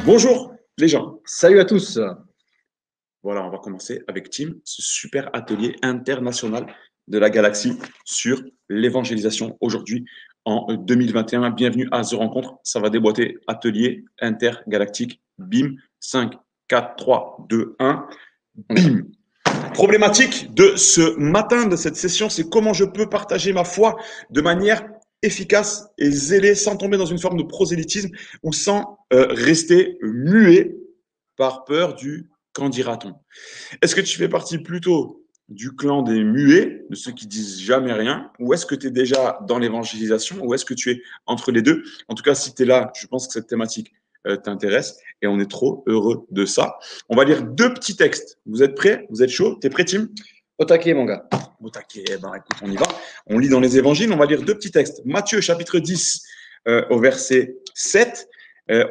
Bonjour les gens. Salut à tous. Voilà, on va commencer avec Tim, ce super atelier international de la galaxie sur l'évangélisation aujourd'hui en 2021. Bienvenue à The Rencontre. Ça va déboîter atelier intergalactique. Bim, 5, 4, 3, 2, 1. Bim. Problématique de ce matin, de cette session, c'est comment je peux partager ma foi de manière efficace et zélée sans tomber dans une forme de prosélytisme ou sans rester muet par peur du qu'en dira-t-on. Est-ce que tu fais partie plutôt du clan des muets, de ceux qui disent jamais rien, ou est-ce que tu es déjà dans l'évangélisation, ou est-ce que tu es entre les deux? En tout cas, si tu es là, je pense que cette thématique t'intéresse et on est trop heureux de ça. On va lire deux petits textes. Vous êtes prêts? Vous êtes chaud? T'es prêt, Tim? Au taquet, mon gars. Au taquet. Eh ben, écoute, on y va. On lit dans les évangiles, on va lire deux petits textes. Matthieu, chapitre 10, au verset 7.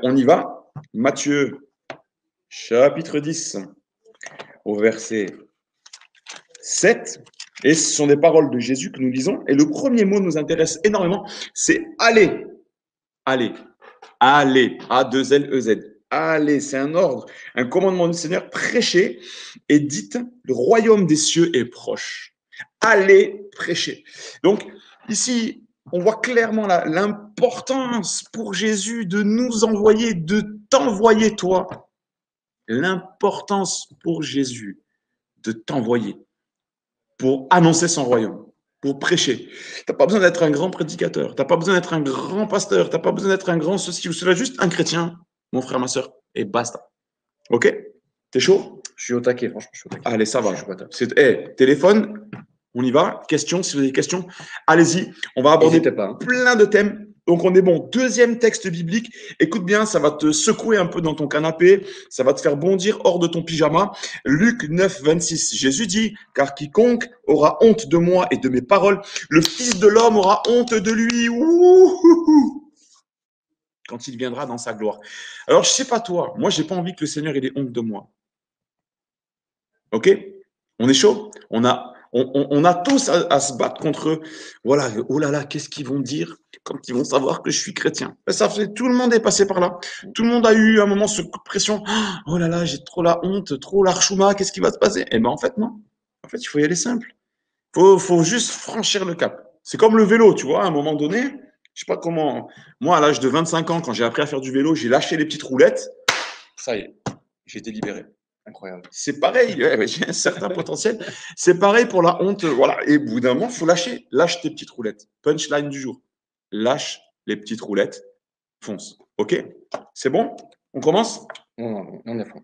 On y va. Matthieu, chapitre 10, au verset 7. Et ce sont des paroles de Jésus que nous lisons. Et le premier mot nous intéresse énormément, c'est aller. Aller. Aller. A-2-L-E-Z. Allez, c'est un ordre, un commandement du Seigneur. Prêchez et dites, le royaume des cieux est proche. Allez prêcher. Donc, ici, on voit clairement l'importance pour Jésus de nous envoyer, de t'envoyer toi. L'importance pour Jésus de t'envoyer pour annoncer son royaume, pour prêcher. Tu n'as pas besoin d'être un grand prédicateur, tu n'as pas besoin d'être un grand pasteur, tu n'as pas besoin d'être un grand ceci ou cela, juste un chrétien, mon frère, ma soeur, et basta. Ok? T'es chaud? Je suis au taquet, franchement, je suis au taquet. Allez, ça va. Téléphone, on y va. Questions, si vous avez des questions, allez-y. On va aborder plein de thèmes. Donc, on est bon. Deuxième texte biblique. Écoute bien, ça va te secouer un peu dans ton canapé. Ça va te faire bondir hors de ton pyjama. Luc 9, 26. Jésus dit, car quiconque aura honte de moi et de mes paroles, le Fils de l'homme aura honte de lui. Ouh, quand il viendra dans sa gloire. Alors, je sais pas toi, moi, j'ai pas envie que le Seigneur ait honte de moi. Ok? On est chaud? On a tous à se battre contre, voilà, oh là là, qu'est-ce qu'ils vont dire quand ils vont savoir que je suis chrétien? Ça fait, tout le monde est passé par là. Tout le monde a eu un moment ce coup de pression. Oh là là, j'ai trop la honte, trop l'archouma, qu'est-ce qui va se passer? Eh ben, en fait, non. En fait, il faut y aller simple. Faut juste franchir le cap. C'est comme le vélo, tu vois, à un moment donné, je sais pas comment. Moi, à l'âge de 25 ans, quand j'ai appris à faire du vélo, j'ai lâché les petites roulettes. Ça y est, j'ai été libéré. Incroyable. C'est pareil, j'ai un certain potentiel. C'est pareil pour la honte. Voilà. Et au bout d'un moment, il faut lâcher. Lâche tes petites roulettes. Punchline du jour. Lâche les petites roulettes. Fonce. OK? C'est bon? On commence? On est fond.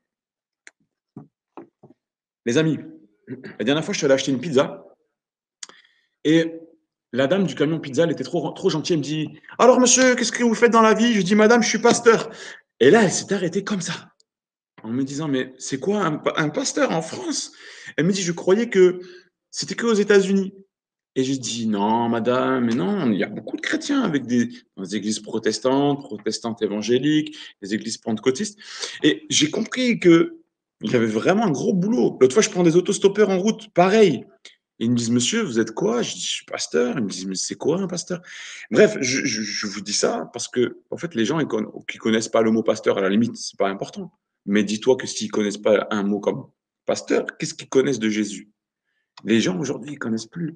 Les amis, la dernière fois, je suis allé acheter une pizza. Et la dame du camion pizza, elle était trop gentille. Elle me dit, alors monsieur, qu'est-ce que vous faites dans la vie? Je dis, madame, je suis pasteur. Et là, elle s'est arrêtée comme ça, en me disant, mais c'est quoi un pasteur en France? Elle me dit, je croyais que c'était qu'aux États-Unis. Et j'ai dit, non, madame, mais non, il y a beaucoup de chrétiens avec des églises protestantes évangéliques, des églises pentecôtistes. Et j'ai compris qu'il y avait vraiment un gros boulot. L'autre fois, je prends des autostoppeurs en route, pareil. Et ils me disent, monsieur, vous êtes quoi? Je dis, je suis pasteur. Ils me disent, mais c'est quoi un pasteur? Bref, je vous dis ça parce que, en fait, les gens qui connaissent pas le mot pasteur, à la limite, c'est pas important. Mais dis-toi que s'ils connaissent pas un mot comme pasteur, qu'est-ce qu'ils connaissent de Jésus? Les gens aujourd'hui, ils connaissent plus.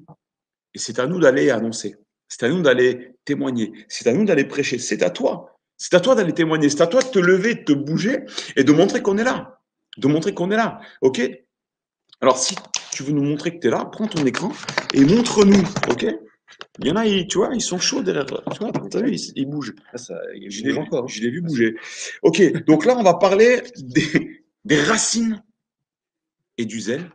Et c'est à nous d'aller annoncer. C'est à nous d'aller témoigner. C'est à nous d'aller prêcher. C'est à toi. C'est à toi d'aller témoigner. C'est à toi de te lever, de te bouger et de montrer qu'on est là. De montrer qu'on est là. OK? Alors, si tu veux nous montrer que tu es là, prends ton écran et montre-nous. OK? Il y en a, tu vois, ils sont chauds derrière. Tu vois, t'as vu, ils bougent. Il bouge encore. Je l'ai vu bouger. OK, donc là, on va parler des racines et du zèle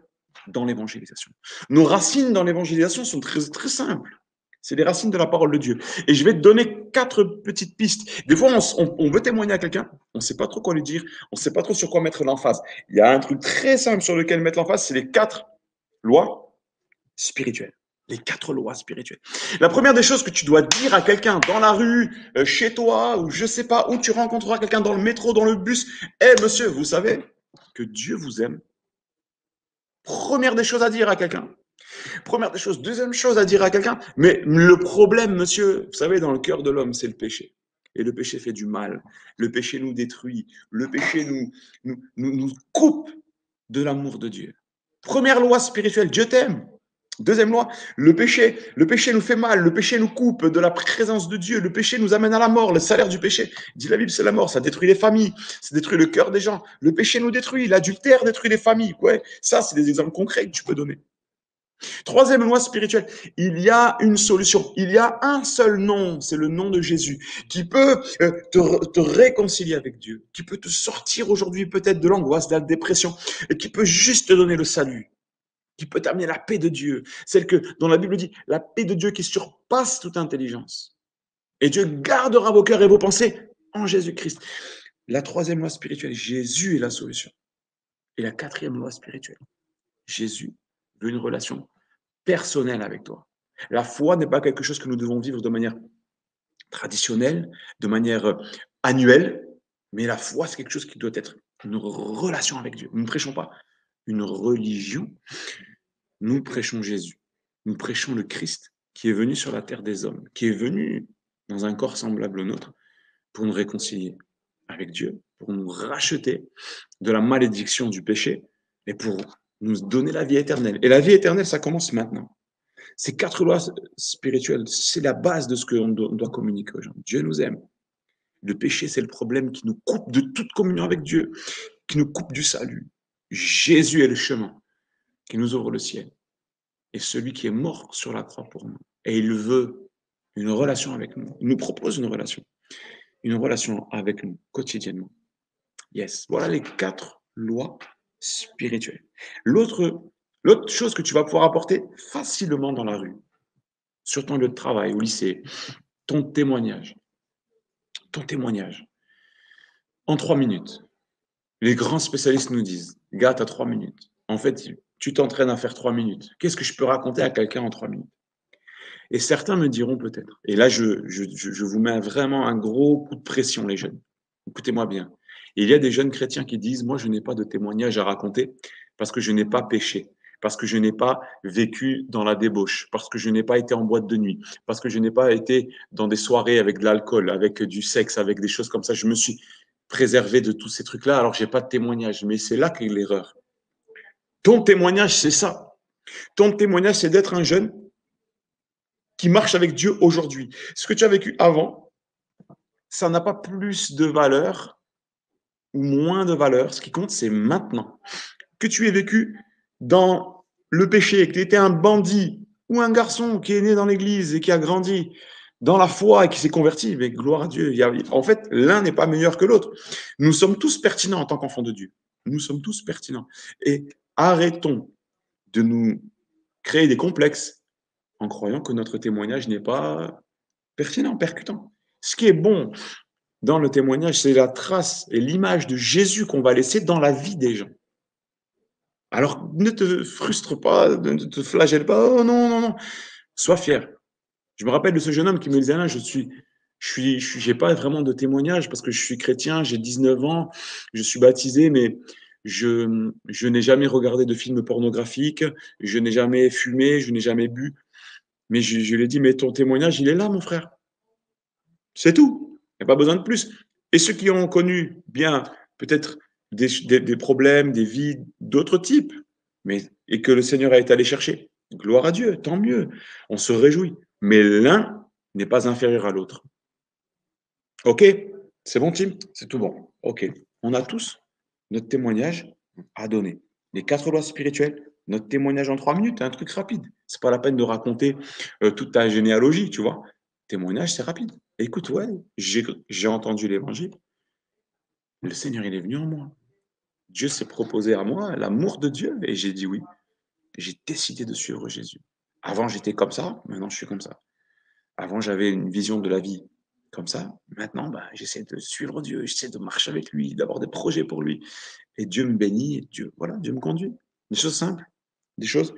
dans l'évangélisation. Nos racines dans l'évangélisation sont très, très simples. C'est les racines de la parole de Dieu. Et je vais te donner 4 petites pistes. Des fois, on veut témoigner à quelqu'un, on ne sait pas trop quoi lui dire, on ne sait pas trop sur quoi mettre l'emphase. Il y a un truc très simple sur lequel mettre l'emphase, c'est les 4 lois spirituelles. Les 4 lois spirituelles. La première des choses que tu dois dire à quelqu'un dans la rue, chez toi, ou je ne sais pas, où tu rencontreras quelqu'un dans le métro, dans le bus, monsieur, vous savez que Dieu vous aime. Première des choses à dire à quelqu'un. Première des choses. Deuxième chose à dire à quelqu'un. Mais le problème, monsieur, vous savez, dans le cœur de l'homme, c'est le péché. Et le péché fait du mal. Le péché nous détruit. Le péché nous coupe de l'amour de Dieu. Première loi spirituelle, Dieu t'aime. Deuxième loi, le péché nous fait mal, le péché nous coupe de la présence de Dieu, le péché nous amène à la mort, le salaire du péché, dit la Bible, c'est la mort, ça détruit les familles, ça détruit le cœur des gens, le péché nous détruit, l'adultère détruit les familles, ouais, ça c'est des exemples concrets que tu peux donner. Troisième loi spirituelle, il y a une solution, il y a un seul nom, c'est le nom de Jésus, qui peut te réconcilier avec Dieu, qui peut te sortir aujourd'hui peut-être de l'angoisse, de la dépression, et qui peut juste te donner le salut, qui peut t'amener la paix de Dieu, celle que, dont la Bible dit, la paix de Dieu qui surpasse toute intelligence. Et Dieu gardera vos cœurs et vos pensées en Jésus-Christ. La troisième loi spirituelle, Jésus est la solution. Et la quatrième loi spirituelle, Jésus veut une relation personnelle avec toi. La foi n'est pas quelque chose que nous devons vivre de manière traditionnelle, de manière annuelle, mais la foi, c'est quelque chose qui doit être une relation avec Dieu. Nous ne prêchons pas une religion, nous prêchons Jésus. Nous prêchons le Christ qui est venu sur la terre des hommes, qui est venu dans un corps semblable au nôtre pour nous réconcilier avec Dieu, pour nous racheter de la malédiction du péché et pour nous donner la vie éternelle. Et la vie éternelle, ça commence maintenant. Ces 4 lois spirituelles, c'est la base de ce qu'on doit communiquer aux gens. Dieu nous aime. Le péché, c'est le problème qui nous coupe de toute communion avec Dieu, qui nous coupe du salut. Jésus est le chemin qui nous ouvre le ciel. Et celui qui est mort sur la croix pour nous. Et il veut une relation avec nous. Il nous propose une relation avec nous quotidiennement. Yes. Voilà les 4 lois spirituelles. L'autre chose que tu vas pouvoir apporter facilement dans la rue, sur ton lieu de travail, au lycée, ton témoignage. En 3 minutes. Les grands spécialistes nous disent, gars, tu as 3 minutes. En fait, tu t'entraînes à faire 3 minutes. Qu'est-ce que je peux raconter à quelqu'un en 3 minutes? Et certains me diront peut-être, et là je vous mets vraiment un gros coup de pression, les jeunes. Écoutez-moi bien. Il y a des jeunes chrétiens qui disent, moi je n'ai pas de témoignage à raconter parce que je n'ai pas péché, parce que je n'ai pas vécu dans la débauche, parce que je n'ai pas été en boîte de nuit, parce que je n'ai pas été dans des soirées avec de l'alcool, avec du sexe, avec des choses comme ça. Je me suis préservé de tous ces trucs-là, alors j'ai pas de témoignage. Mais c'est là qu'est l'erreur. Ton témoignage, c'est ça. Ton témoignage, c'est d'être un jeune qui marche avec Dieu aujourd'hui. Ce que tu as vécu avant, ça n'a pas plus de valeur ou moins de valeur. Ce qui compte, c'est maintenant. Que tu aies vécu dans le péché, que tu étais un bandit ou un garçon qui est né dans l'église et qui a grandi dans la foi et qui s'est converti, mais gloire à Dieu. En fait, l'un n'est pas meilleur que l'autre. Nous sommes tous pertinents en tant qu'enfants de Dieu. Nous sommes tous pertinents. Et arrêtons de nous créer des complexes en croyant que notre témoignage n'est pas pertinent, percutant. Ce qui est bon dans le témoignage, c'est la trace et l'image de Jésus qu'on va laisser dans la vie des gens. Alors, ne te frustre pas, ne te flagelle pas. Oh non, non, non. Sois fier. Je me rappelle de ce jeune homme qui me disait, Alain, j'ai pas vraiment de témoignage parce que je suis chrétien, j'ai 19 ans, je suis baptisé, mais je n'ai jamais regardé de films pornographiques, je n'ai jamais fumé, je n'ai jamais bu. Mais je lui ai dit, mais ton témoignage, il est là, mon frère. C'est tout. Il n'y a pas besoin de plus. Et ceux qui ont connu bien peut-être des problèmes, des vies d'autres types, et que le Seigneur a été allé chercher, gloire à Dieu, tant mieux. On se réjouit. Mais l'un n'est pas inférieur à l'autre. OK? C'est bon, Tim? C'est tout bon. OK. On a tous notre témoignage à donner. Les 4 lois spirituelles, notre témoignage en 3 minutes, un truc rapide. C'est pas la peine de raconter toute ta généalogie, tu vois. Témoignage, c'est rapide. Écoute, ouais, j'ai entendu l'évangile. Le Seigneur, il est venu en moi. Dieu s'est proposé à moi, l'amour de Dieu, et j'ai dit oui. J'ai décidé de suivre Jésus. Avant, j'étais comme ça, maintenant, je suis comme ça. Avant, j'avais une vision de la vie comme ça. Maintenant, j'essaie de suivre Dieu, j'essaie de marcher avec lui, d'avoir des projets pour lui. Et Dieu me bénit, et Dieu me conduit. Des choses simples, des choses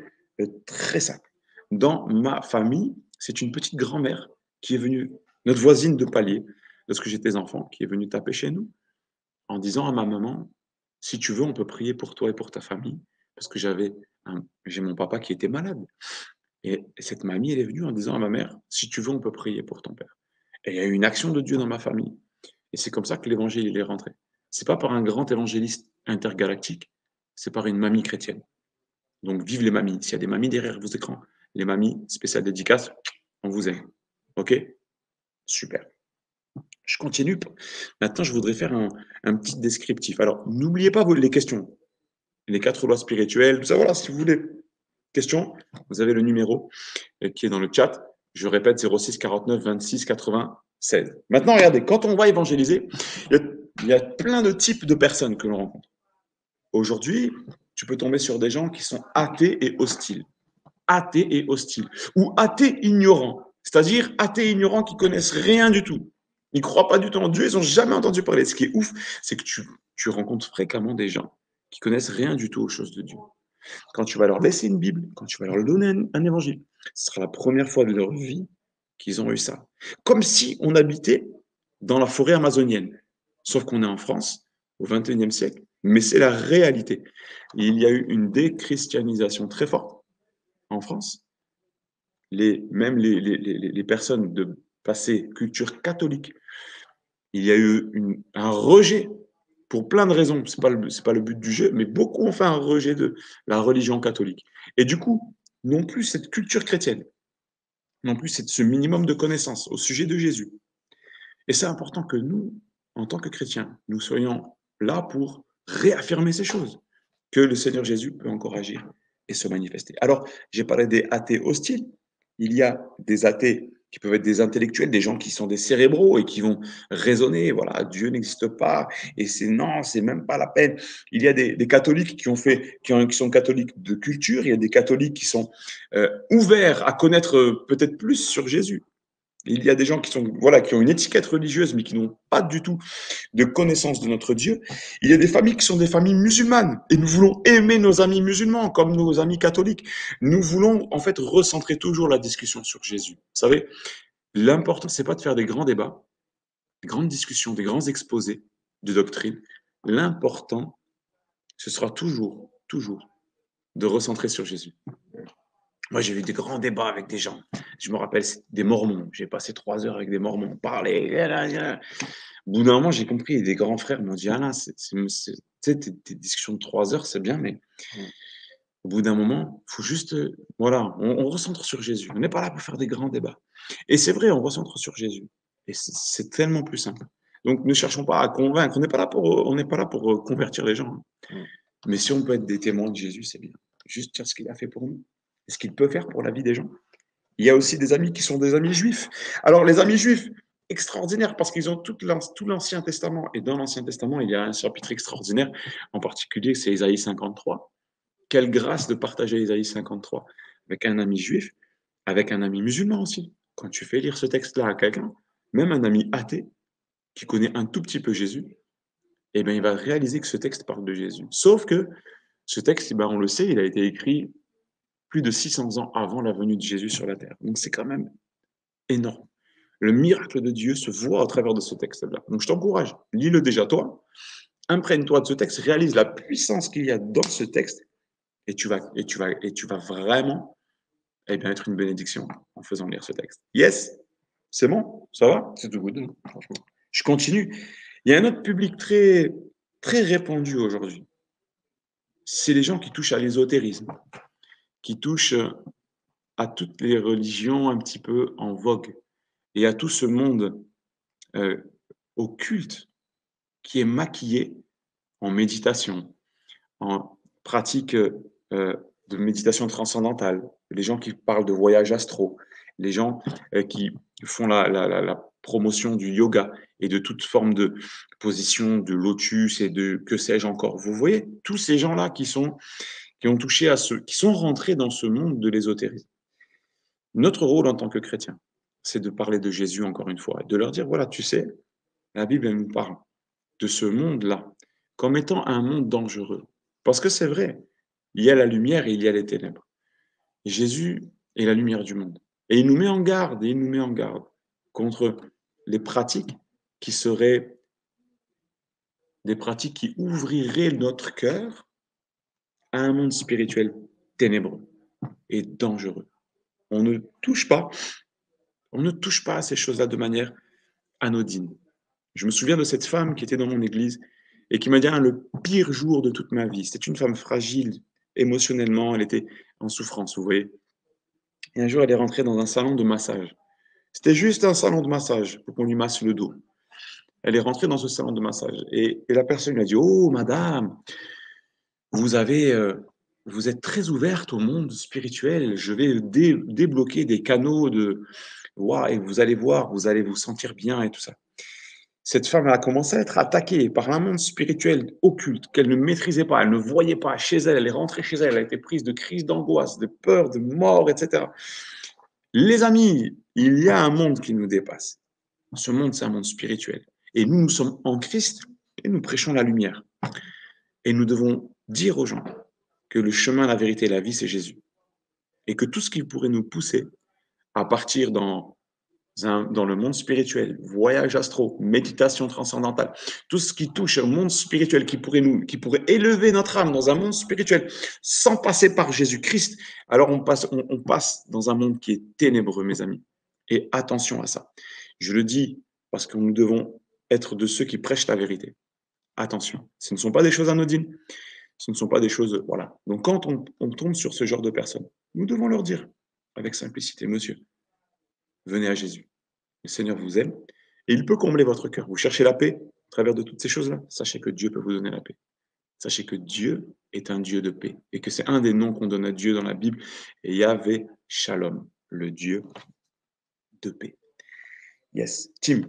très simples. Dans ma famille, c'est une petite grand-mère qui est venue, notre voisine de palier, lorsque j'étais enfant, qui est venue taper chez nous, en disant à ma maman, si tu veux, on peut prier pour toi et pour ta famille, parce que j'ai mon papa qui était malade. Et cette mamie, elle est venue en disant à ma mère, si tu veux, on peut prier pour ton père. Et il y a eu une action de Dieu dans ma famille. Et c'est comme ça que l'évangile il est rentré. C'est pas par un grand évangéliste intergalactique, c'est par une mamie chrétienne. Donc vive les mamies. S'il y a des mamies derrière vos écrans, les mamies, spéciale dédicace, on vous aime. OK? Super. Je continue. Maintenant, je voudrais faire un petit descriptif. Alors, n'oubliez pas les questions. Les 4 lois spirituelles, tout ça, voilà, si vous voulez. Questions, vous avez le numéro qui est dans le chat. Je répète, 06 49 26 80 16. Maintenant, regardez, quand on va évangéliser, il y a plein de types de personnes que l'on rencontre. Aujourd'hui, tu peux tomber sur des gens qui sont athées et hostiles. Athées et hostiles. Ou athées ignorants. C'est-à-dire athées ignorants qui connaissent rien du tout. Ils ne croient pas du tout en Dieu, ils n'ont jamais entendu parler. Ce qui est ouf, c'est que tu rencontres fréquemment des gens qui connaissent rien du tout aux choses de Dieu. Quand tu vas leur laisser une Bible, quand tu vas leur donner un évangile, ce sera la première fois de leur vie qu'ils ont eu ça. Comme si on habitait dans la forêt amazonienne. Sauf qu'on est en France, au XXIe siècle, mais c'est la réalité. Il y a eu une déchristianisation très forte en France. Même les personnes de passé culture catholique, il y a eu un rejet pour plein de raisons. C'est pas le but du jeu, mais beaucoup ont fait un rejet de la religion catholique. Et du coup, non plus cette culture chrétienne, non plus ce minimum de connaissances au sujet de Jésus. Et c'est important que nous, en tant que chrétiens, nous soyons là pour réaffirmer ces choses, que le Seigneur Jésus peut encore agir et se manifester. Alors, j'ai parlé des athées hostiles. Il y a des athées qui peuvent être des intellectuels, des gens qui sont des cérébraux et qui vont raisonner, voilà, Dieu n'existe pas, et c'est non, c'est même pas la peine. Il y a des catholiques qui sont catholiques de culture, il y a des catholiques qui sont ouverts à connaître peut-être plus sur Jésus. Il y a des gens qui ont une étiquette religieuse, mais qui n'ont pas du tout de connaissance de notre Dieu. Il y a des familles qui sont des familles musulmanes, et nous voulons aimer nos amis musulmans comme nos amis catholiques. Nous voulons en fait recentrer toujours la discussion sur Jésus. Vous savez, l'important, c'est pas de faire des grands débats, des grandes discussions, des grands exposés de doctrine. L'important, ce sera toujours de recentrer sur Jésus. Moi, j'ai eu des grands débats avec des gens. Je me rappelle des Mormons. J'ai passé 3 heures avec des Mormons, parler. Au bout d'un moment, j'ai compris. Des grands frères m'ont dit, Alain, tes discussions de 3 heures, c'est bien, mais au bout d'un moment, il faut juste, voilà, on recentre sur Jésus. On n'est pas là pour faire des grands débats. Et c'est vrai, on recentre sur Jésus. Et c'est tellement plus simple. Donc, ne cherchons pas à convaincre. On n'est pas là pour convertir les gens. Mais si on peut être des témoins de Jésus, c'est bien. Juste dire ce qu'il a fait pour nous. Et ce qu'il peut faire pour la vie des gens. Il y a aussi des amis qui sont des amis juifs. Alors, les amis juifs, extraordinaires, parce qu'ils ont tout l'Ancien Testament. Et dans l'Ancien Testament, il y a un chapitre extraordinaire, en particulier, c'est Ésaïe 53. Quelle grâce de partager Ésaïe 53 avec un ami juif, avec un ami musulman aussi. Quand tu fais lire ce texte-là à quelqu'un, même un ami athée, qui connaît un tout petit peu Jésus, eh bien, il va réaliser que ce texte parle de Jésus. Sauf que ce texte, ben, on le sait, il a été écrit plus de 600 ans avant la venue de Jésus sur la terre. Donc, c'est quand même énorme. Le miracle de Dieu se voit à travers de ce texte-là. Donc, je t'encourage, lis-le déjà toi, imprègne-toi de ce texte, réalise la puissance qu'il y a dans ce texte, et tu vas vraiment être une bénédiction en faisant lire ce texte. Yes? C'est bon? Ça va? C'est tout good, franchement. Je continue. Il y a un autre public très, très répandu aujourd'hui. C'est les gens qui touchent à l'ésotérisme, qui touchent à toutes les religions un petit peu en vogue et à tout ce monde occulte qui est maquillé en méditation, en pratique de méditation transcendantale, les gens qui parlent de voyage astro, les gens qui font la promotion du yoga et de toute forme de position de lotus et de que sais-je encore. Vous voyez, tous ces gens-là qui ont touché à qui sont rentrés dans ce monde de l'ésotérisme. Notre rôle en tant que chrétien, c'est de parler de Jésus encore une fois, de leur dire, voilà, tu sais, la Bible, elle nous parle de ce monde-là comme étant un monde dangereux. Parce que c'est vrai, il y a la lumière et il y a les ténèbres. Jésus est la lumière du monde. Et il nous met en garde, contre les pratiques qui seraient des pratiques qui ouvriraient notre cœur à un monde spirituel ténébreux et dangereux. On ne touche pas à ces choses-là de manière anodine. Je me souviens de cette femme qui était dans mon église et qui m'a dit: «Ah, le pire jour de toute ma vie». C'était une femme fragile émotionnellement, elle était en souffrance, vous voyez? Et un jour, elle est rentrée dans un salon de massage. C'était juste un salon de massage pour qu'on lui masse le dos. Elle est rentrée dans ce salon de massage et la personne lui a dit: «Oh madame, vous avez, vous êtes très ouverte au monde spirituel. Je vais débloquer des canaux de waouh et vous allez voir, vous allez vous sentir bien et tout ça». Cette femme a commencé à être attaquée par un monde spirituel occulte qu'elle ne maîtrisait pas, elle ne voyait pas chez elle. Elle est rentrée chez elle, elle a été prise de crises d'angoisse, de peur, de mort, etc. Les amis, il y a un monde qui nous dépasse. Ce monde, c'est un monde spirituel. Et nous, nous sommes en Christ et nous prêchons la lumière. Et nous devons dire aux gens que le chemin, la vérité et la vie, c'est Jésus. Et que tout ce qui pourrait nous pousser à partir dans le monde spirituel, voyage astro, méditation transcendantale, tout ce qui touche au monde spirituel qui pourrait élever notre âme dans un monde spirituel sans passer par Jésus-Christ, alors on passe dans un monde qui est ténébreux, mes amis. Et attention à ça. Je le dis parce que nous devons être de ceux qui prêchent la vérité. Attention, ce ne sont pas des choses anodines, ce ne sont pas des choses, voilà. Donc quand on tombe sur ce genre de personnes, nous devons leur dire avec simplicité: monsieur, venez à Jésus. Le Seigneur vous aime et il peut combler votre cœur. Vous cherchez la paix à travers de toutes ces choses-là. Sachez que Dieu peut vous donner la paix. Sachez que Dieu est un Dieu de paix et que c'est un des noms qu'on donne à Dieu dans la Bible. Et Yahvé Shalom, le Dieu de paix. Yes. Tim,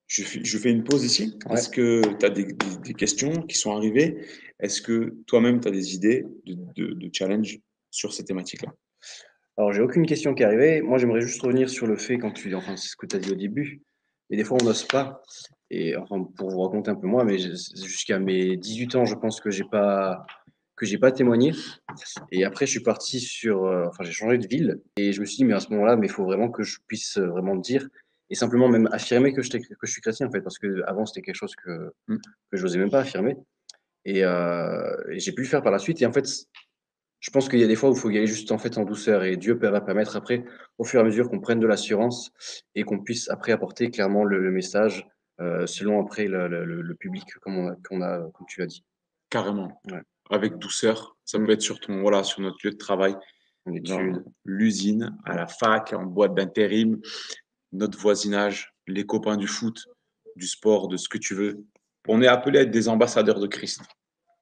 je fais une pause ici. Ouais. Est-ce que tu as des questions qui sont arrivées? Est-ce que toi-même, tu as des idées de challenge sur ces thématiques-là? Alors, j'ai aucune question qui est arrivée. Moi, j'aimerais juste revenir sur le fait enfin, c'est ce que tu as dit au début, mais des fois, on n'ose pas. Et enfin, pour vous raconter un peu moi, mais jusqu'à mes 18 ans, je pense que j'ai pas témoigné. Et après, je suis parti enfin, j'ai changé de ville et je me suis dit, mais à ce moment-là, mais il faut vraiment que je puisse vraiment dire et simplement même affirmer que je suis chrétien, en fait, parce que avant c'était quelque chose Mm. que j'osais même pas affirmer. Et j'ai pu le faire par la suite. Et en fait, je pense qu'il y a des fois où il faut y aller juste en fait en douceur et Dieu va permettre après, au fur et à mesure qu'on prenne de l'assurance et qu'on puisse après apporter clairement le message, selon après le public comme tu l'as dit. Carrément. Ouais. Avec douceur. Ça peut être sur sur notre lieu de travail, En dans études. l'usine, à la fac, en boîte d'intérim, notre voisinage, les copains du foot, du sport, de ce que tu veux. On est appelé à être des ambassadeurs de Christ.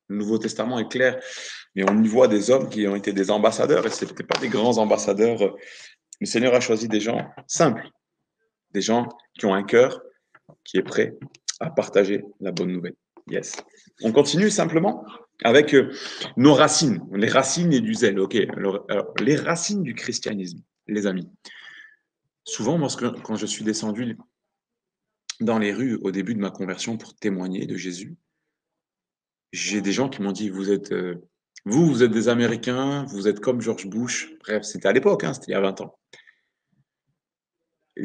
Le Nouveau Testament est clair, mais on y voit des hommes qui ont été des ambassadeurs et ce n'étaient pas des grands ambassadeurs. Le Seigneur a choisi des gens simples, des gens qui ont un cœur qui est prêt à partager la bonne nouvelle. Yes. On continue simplement avec nos racines, les racines et du zèle. Ok. Alors, les racines du christianisme, les amis. Souvent, moi, quand je suis descendu dans les rues au début de ma conversion pour témoigner de Jésus, j'ai des gens qui m'ont dit: vous êtes des Américains, vous êtes comme George Bush. Bref, c'était à l'époque, hein, c'était il y a 20 ans.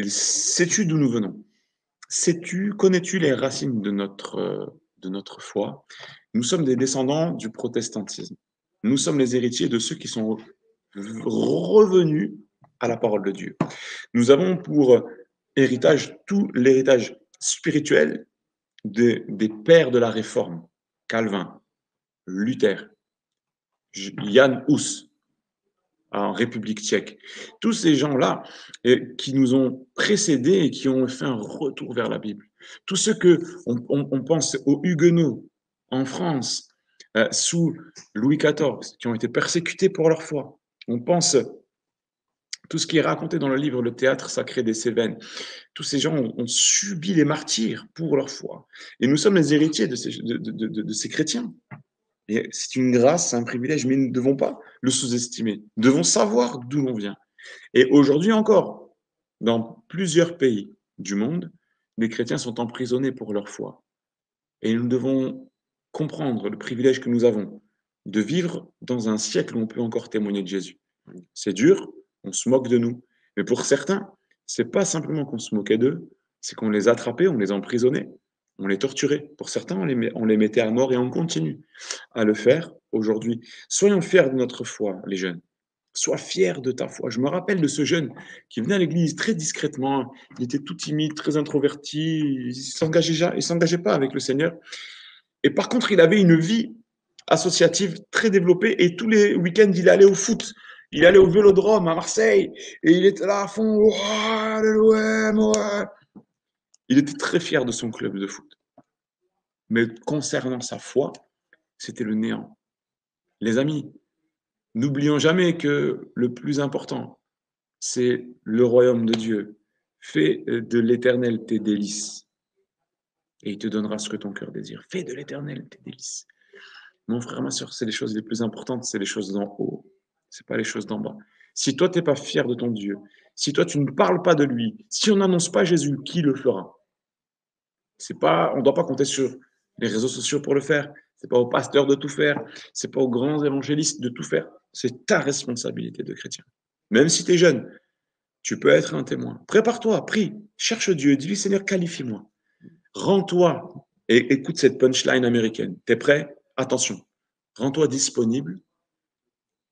Sais-tu d'où nous venons? Connais-tu les racines de notre foi? Nous sommes des descendants du protestantisme. Nous sommes les héritiers de ceux qui sont revenus à la parole de Dieu. Nous avons pour héritage tout l'héritage spirituel des pères de la Réforme, Calvin, Luther, Jan Hus, en République tchèque. Tous ces gens-là qui nous ont précédés et qui ont fait un retour vers la Bible. Tous ceux on pense aux Huguenots en France, sous Louis XIV, qui ont été persécutés pour leur foi. On pense tout ce qui est raconté dans le livre Le théâtre sacré des Cévennes. Tous ces gens ont subi les martyrs pour leur foi. Et nous sommes les héritiers de ces chrétiens. C'est une grâce, c'est un privilège, mais nous ne devons pas le sous-estimer. Nous devons savoir d'où l'on vient. Et aujourd'hui encore, dans plusieurs pays du monde, les chrétiens sont emprisonnés pour leur foi. Et nous devons comprendre le privilège que nous avons de vivre dans un siècle où on peut encore témoigner de Jésus. C'est dur, on se moque de nous. Mais pour certains, c'est pas simplement qu'on se moquait d'eux, c'est qu'on les attrapait, on les emprisonnait, on les torturait. Pour certains, on les mettait à mort et on continue à le faire aujourd'hui. Soyons fiers de notre foi, les jeunes. Sois fier de ta foi. Je me rappelle de ce jeune qui venait à l'église très discrètement. Il était tout timide, très introverti. Il ne s'engageait pas avec le Seigneur. Et par contre, il avait une vie associative très développée. Et tous les week-ends, il allait au foot. Il allait au Vélodrome à Marseille. Et il était là à fond. Oh, l'OM, ouais. Il était très fier de son club de foot. Mais concernant sa foi, c'était le néant. Les amis, n'oublions jamais que le plus important, c'est le royaume de Dieu. Fais de l'Éternel tes délices et il te donnera ce que ton cœur désire. Fais de l'Éternel tes délices. Mon frère, ma soeur, c'est les choses les plus importantes, c'est les choses d'en haut, c'est pas les choses d'en bas. Si toi, tu n'es pas fier de ton Dieu, si toi, tu ne parles pas de lui, si on n'annonce pas Jésus, qui le fera? On ne doit pas compter sur les réseaux sociaux pour le faire. C'est pas aux pasteurs de tout faire. C'est pas aux grands évangélistes de tout faire. C'est ta responsabilité de chrétien. Même si tu es jeune, tu peux être un témoin. Prépare-toi, prie, cherche Dieu, dis-lui Seigneur, qualifie-moi. Rends-toi et écoute cette punchline américaine. T'es prêt? Attention. Rends-toi disponible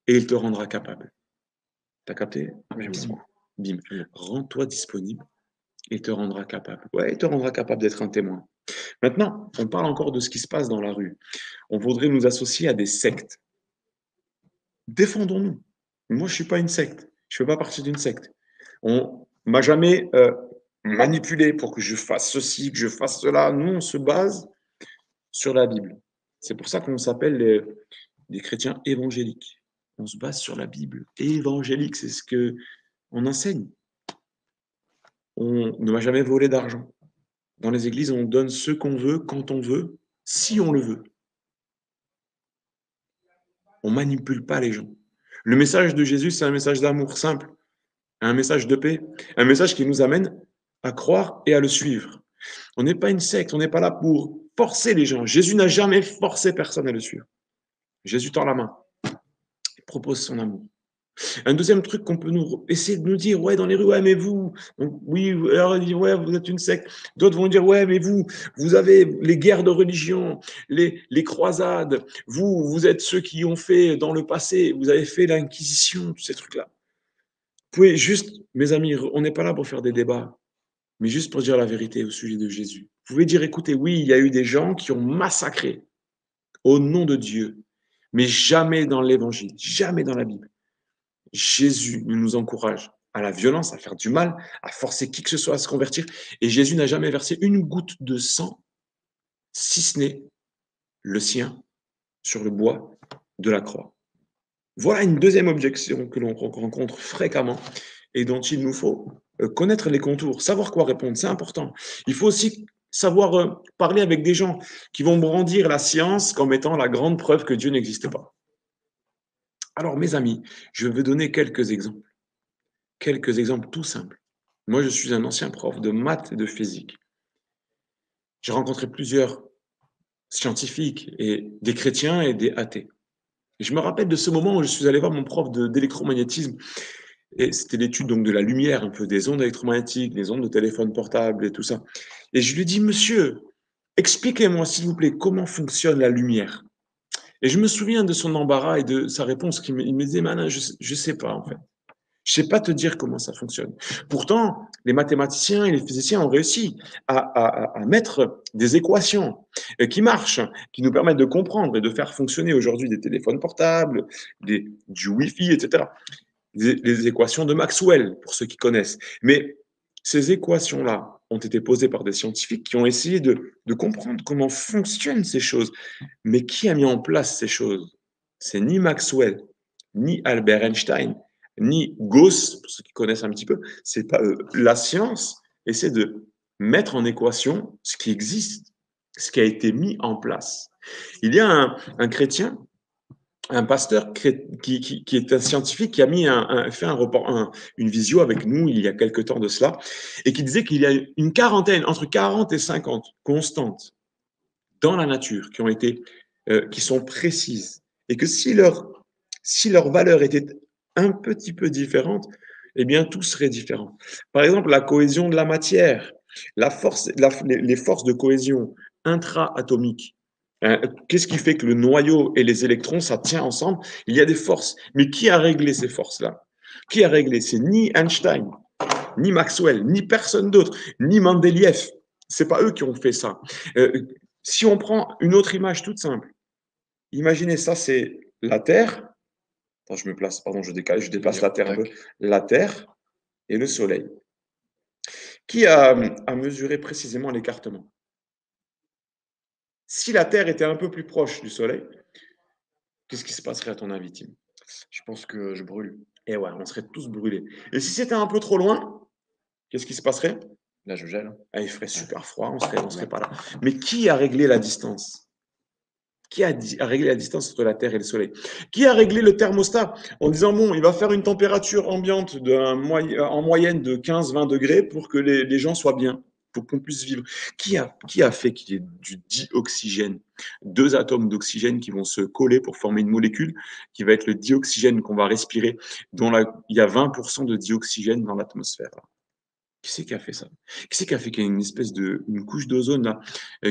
et il te rendra capable. T'as capté? Bim. Rends-toi disponible et il te rendra capable. Ouais, il te rendra capable d'être un témoin. Maintenant, on parle encore de ce qui se passe dans la rue. On voudrait nous associer à des sectes. Défendons-nous. Moi, je ne suis pas une secte. Je ne fais pas partie d'une secte. On ne m'a jamais manipulé pour que je fasse ceci, que je fasse cela. Nous, on se base sur la Bible. C'est pour ça qu'on s'appelle des chrétiens évangéliques. On se base sur la Bible. Évangélique, c'est ce qu'on enseigne. On ne m'a jamais volé d'argent. Dans les églises, on donne ce qu'on veut, quand on veut, si on le veut. On ne manipule pas les gens. Le message de Jésus, c'est un message d'amour simple, un message de paix, un message qui nous amène à croire et à le suivre. On n'est pas une secte, on n'est pas là pour forcer les gens. Jésus n'a jamais forcé personne à le suivre. Jésus tend la main, il propose son amour. Un deuxième truc qu'on peut essayer de nous dire, ouais, dans les rues, ouais, mais vous, oui, alors il dit, ouais, vous êtes une secte. D'autres vont dire, ouais, mais vous avez les guerres de religion, les croisades, vous êtes ceux qui ont fait dans le passé, vous avez fait l'Inquisition, tous ces trucs-là. Vous pouvez juste, mes amis, on n'est pas là pour faire des débats, mais juste pour dire la vérité au sujet de Jésus. Vous pouvez dire, écoutez, oui, il y a eu des gens qui ont massacré au nom de Dieu, mais jamais dans l'Évangile, jamais dans la Bible. Jésus nous encourage à la violence, à faire du mal, à forcer qui que ce soit à se convertir. Et Jésus n'a jamais versé une goutte de sang, si ce n'est le sien, sur le bois de la croix. Voilà une deuxième objection que l'on rencontre fréquemment et dont il nous faut connaître les contours, savoir quoi répondre, c'est important. Il faut aussi savoir parler avec des gens qui vont brandir la science comme étant la grande preuve que Dieu n'existe pas. Alors, mes amis, je vais donner quelques exemples tout simples. Moi, je suis un ancien prof de maths et de physique. J'ai rencontré plusieurs scientifiques, et des chrétiens et des athées. Et je me rappelle de ce moment où je suis allé voir mon prof d'électromagnétisme. Et c'était l'étude donc de la lumière, un peu des ondes électromagnétiques, des ondes de téléphone portable et tout ça. Et je lui ai dit, monsieur, expliquez-moi s'il vous plaît comment fonctionne la lumière. Et je me souviens de son embarras et de sa réponse. Il me disait, Manin, je ne sais pas en fait. Je ne sais pas te dire comment ça fonctionne. Pourtant, les mathématiciens et les physiciens ont réussi à mettre des équations qui marchent, qui nous permettent de comprendre et de faire fonctionner aujourd'hui des téléphones portables, du Wi-Fi, etc. Les équations de Maxwell, pour ceux qui connaissent. Mais ces équations-là ont été posées par des scientifiques qui ont essayé de comprendre comment fonctionnent ces choses. Mais qui a mis en place ces choses? C'est ni Maxwell, ni Albert Einstein, ni Gauss, pour ceux qui connaissent un petit peu, c'est pas eux. La science essaie de mettre en équation ce qui existe, ce qui a été mis en place. Il y a un chrétien, un pasteur qui est un scientifique qui a fait une visio avec nous il y a quelque temps de cela et qui disait qu'il y a une quarantaine, entre 40 et 50 constantes dans la nature qui sont précises et que si leur valeur était un petit peu différente, eh bien tout serait différent. Par exemple, la cohésion de la matière, les forces de cohésion intra-atomiques, Qu'est-ce qui fait que le noyau et les électrons, ça tient ensemble? Il y a des forces. Mais qui a réglé ces forces-là? Qui a réglé? C'est ni Einstein, ni Maxwell, ni personne d'autre, ni Mendeleïev. C'est pas eux qui ont fait ça. Si on prend une autre image toute simple, imaginez ça, c'est la Terre. Attends, je me place, pardon, je déplace la Terre un peu. La Terre et le Soleil. Qui a mesuré précisément l'écartement? Si la Terre était un peu plus proche du Soleil, qu'est-ce qui se passerait à ton avis, Tim? Je pense que je brûle. Eh ouais, on serait tous brûlés. Et si c'était un peu trop loin, qu'est-ce qui se passerait? Là, je gèle. Ah, il ferait super froid, on serait pas là. Mais qui a réglé la distance? Qui a réglé la distance entre la Terre et le Soleil? Qui a réglé le thermostat en disant, bon, il va faire une température ambiante en moyenne de 15-20 degrés pour que les gens soient bien, pour qu'on puisse vivre? Qui a fait qu'il y ait du dioxygène? Deux atomes d'oxygène qui vont se coller pour former une molécule qui va être le dioxygène qu'on va respirer, dont il y a 20% de dioxygène dans l'atmosphère. Qui c'est qui a fait ça? Qui c'est qui a fait qu'il y a une espèce une couche d'ozone là,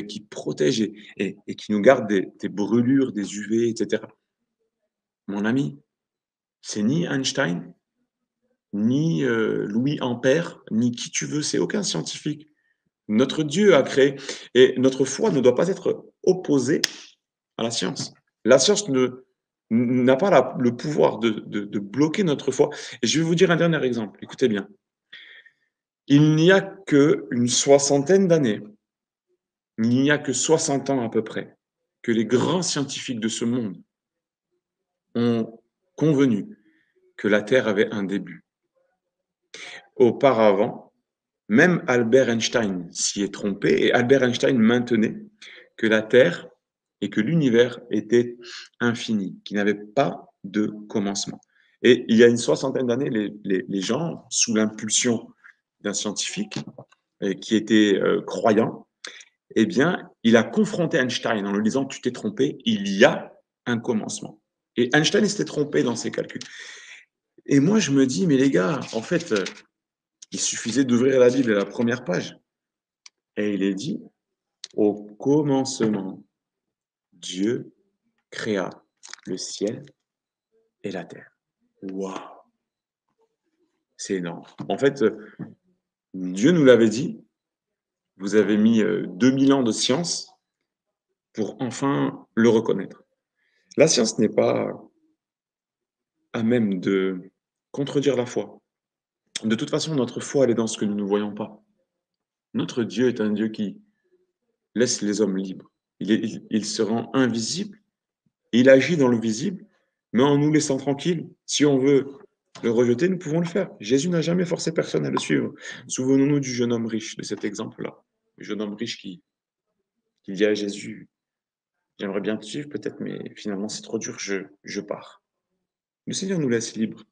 qui protège et qui nous garde des brûlures, des UV, etc. Mon ami, c'est ni Einstein, ni Louis Ampère, ni qui tu veux, c'est aucun scientifique. Notre Dieu a créé, et notre foi ne doit pas être opposée à la science. La science n'a pas le pouvoir de bloquer notre foi. Et je vais vous dire un dernier exemple, écoutez bien. Il n'y a qu'une soixantaine d'années, il n'y a que 60 ans à peu près, que les grands scientifiques de ce monde ont convenu que la Terre avait un début. Auparavant, même Albert Einstein s'y est trompé, et Albert Einstein maintenait que la Terre et que l'univers étaient infinis, qu'il n'avait pas de commencement. Et il y a une soixantaine d'années, les gens, sous l'impulsion d'un scientifique qui était croyant, eh bien, il a confronté Einstein en lui disant, tu t'es trompé, il y a un commencement. Et Einstein s'était trompé dans ses calculs. Et moi, je me dis, mais les gars, en fait, il suffisait d'ouvrir la Bible à la première page. Et il est dit, au commencement, Dieu créa le ciel et la terre. Waouh! C'est énorme. En fait, Dieu nous l'avait dit, vous avez mis 2000 ans de science pour enfin le reconnaître. La science n'est pas à même de contredire la foi. De toute façon, notre foi, elle est dans ce que nous ne voyons pas. Notre Dieu est un Dieu qui laisse les hommes libres. Il se rend invisible, il agit dans le visible, mais en nous laissant tranquilles. Si on veut le rejeter, nous pouvons le faire. Jésus n'a jamais forcé personne à le suivre. Souvenons-nous du jeune homme riche, de cet exemple-là. Le jeune homme riche qui dit à Jésus, j'aimerais bien te suivre peut-être, mais finalement c'est trop dur, je pars. Le Seigneur nous laisse libres.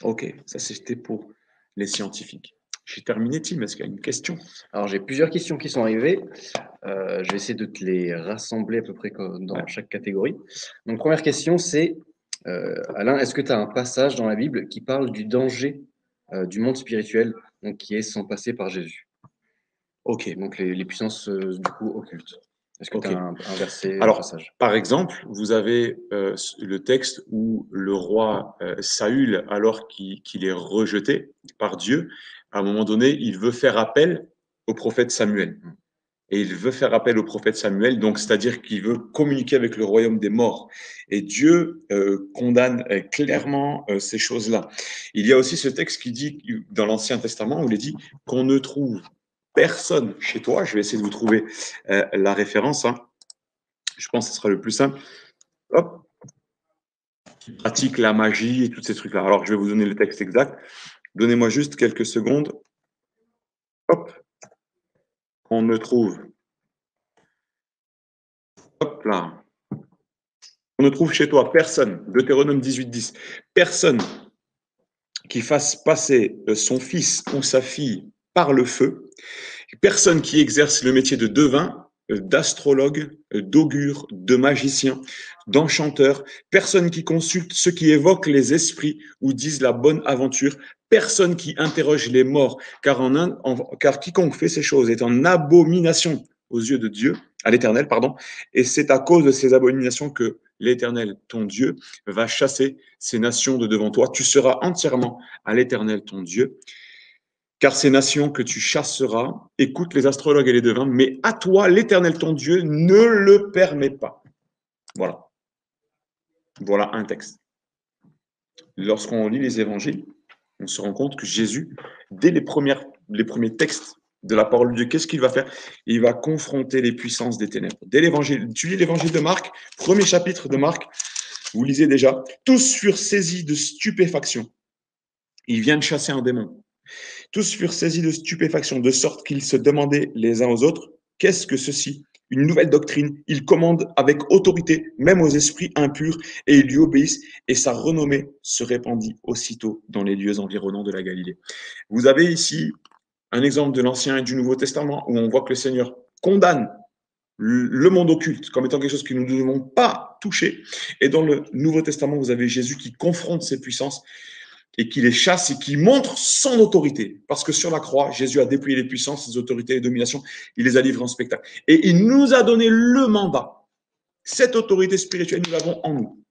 Ok, ça c'était pour les scientifiques. J'ai terminé, Tim. Est-ce qu'il y a une question? Alors, j'ai plusieurs questions qui sont arrivées. Je vais essayer de te les rassembler à peu près dans chaque catégorie. Donc, première question, c'est, Alain, est-ce que tu as un passage dans la Bible qui parle du danger du monde spirituel, donc qui est sans passer par Jésus? Ok. Donc, les puissances, du coup, occultes. Est-ce que tu as un verset, Alors, un passage? par exemple, vous avez le texte où le roi Saül, alors qu'il est rejeté par Dieu, à un moment donné, il veut faire appel au prophète Samuel. Et il veut faire appel au prophète Samuel, donc c'est-à-dire qu'il veut communiquer avec le royaume des morts. Et Dieu condamne clairement ces choses-là. Il y a aussi ce texte qui dit, dans l'Ancien Testament, où il est dit qu'on ne trouve personne chez toi. Je vais essayer de vous trouver la référence. Hein. Je pense que ce sera le plus simple. Hop. Qui pratique la magie et tous ces trucs-là. Alors, je vais vous donner le texte exact. Donnez-moi juste quelques secondes. Hop. On ne trouve. Hop là. On ne trouve chez toi personne. Deutéronome 18:10. Personne qui fasse passer son fils ou sa fille par le feu. Personne qui exerce le métier de devin, d'astrologue, d'augure, de magicien, d'enchanteur, personne qui consulte ceux qui évoquent les esprits ou disent la bonne aventure, personne qui interroge les morts, car quiconque fait ces choses est en abomination aux yeux de Dieu, à l'Éternel, pardon, et c'est à cause de ces abominations que l'Éternel, ton Dieu, va chasser ces nations de devant toi. Tu seras entièrement à l'Éternel, ton Dieu, car ces nations que tu chasseras écoutent les astrologues et les devins, mais à toi, l'Éternel, ton Dieu, ne le permet pas. Voilà. Voilà un texte. Lorsqu'on lit les évangiles, on se rend compte que Jésus, dès les premiers textes de la parole de Dieu, qu'est-ce qu'il va faire? Il va confronter les puissances des ténèbres. Dès l'évangile, tu lis l'évangile de Marc, premier chapitre de Marc, vous lisez déjà, tous furent saisis de stupéfaction. Ils viennent chasser un démon. Tous furent saisis de stupéfaction, de sorte qu'ils se demandaient les uns aux autres, qu'est-ce que ceci? Une nouvelle doctrine. Ils commandent avec autorité, même aux esprits impurs, et ils lui obéissent, et sa renommée se répandit aussitôt dans les lieux environnants de la Galilée. Vous avez ici un exemple de l'Ancien et du Nouveau Testament où on voit que le Seigneur condamne le monde occulte comme étant quelque chose que nous ne devons pas toucher. Et dans le Nouveau Testament, vous avez Jésus qui confronte ces puissances et qui les chasse et qui montre son autorité. Parce que sur la croix, Jésus a déployé les puissances, les autorités et les dominations, il les a livrées en spectacle. Et il nous a donné le mandat. Cette autorité spirituelle, nous l'avons en nous.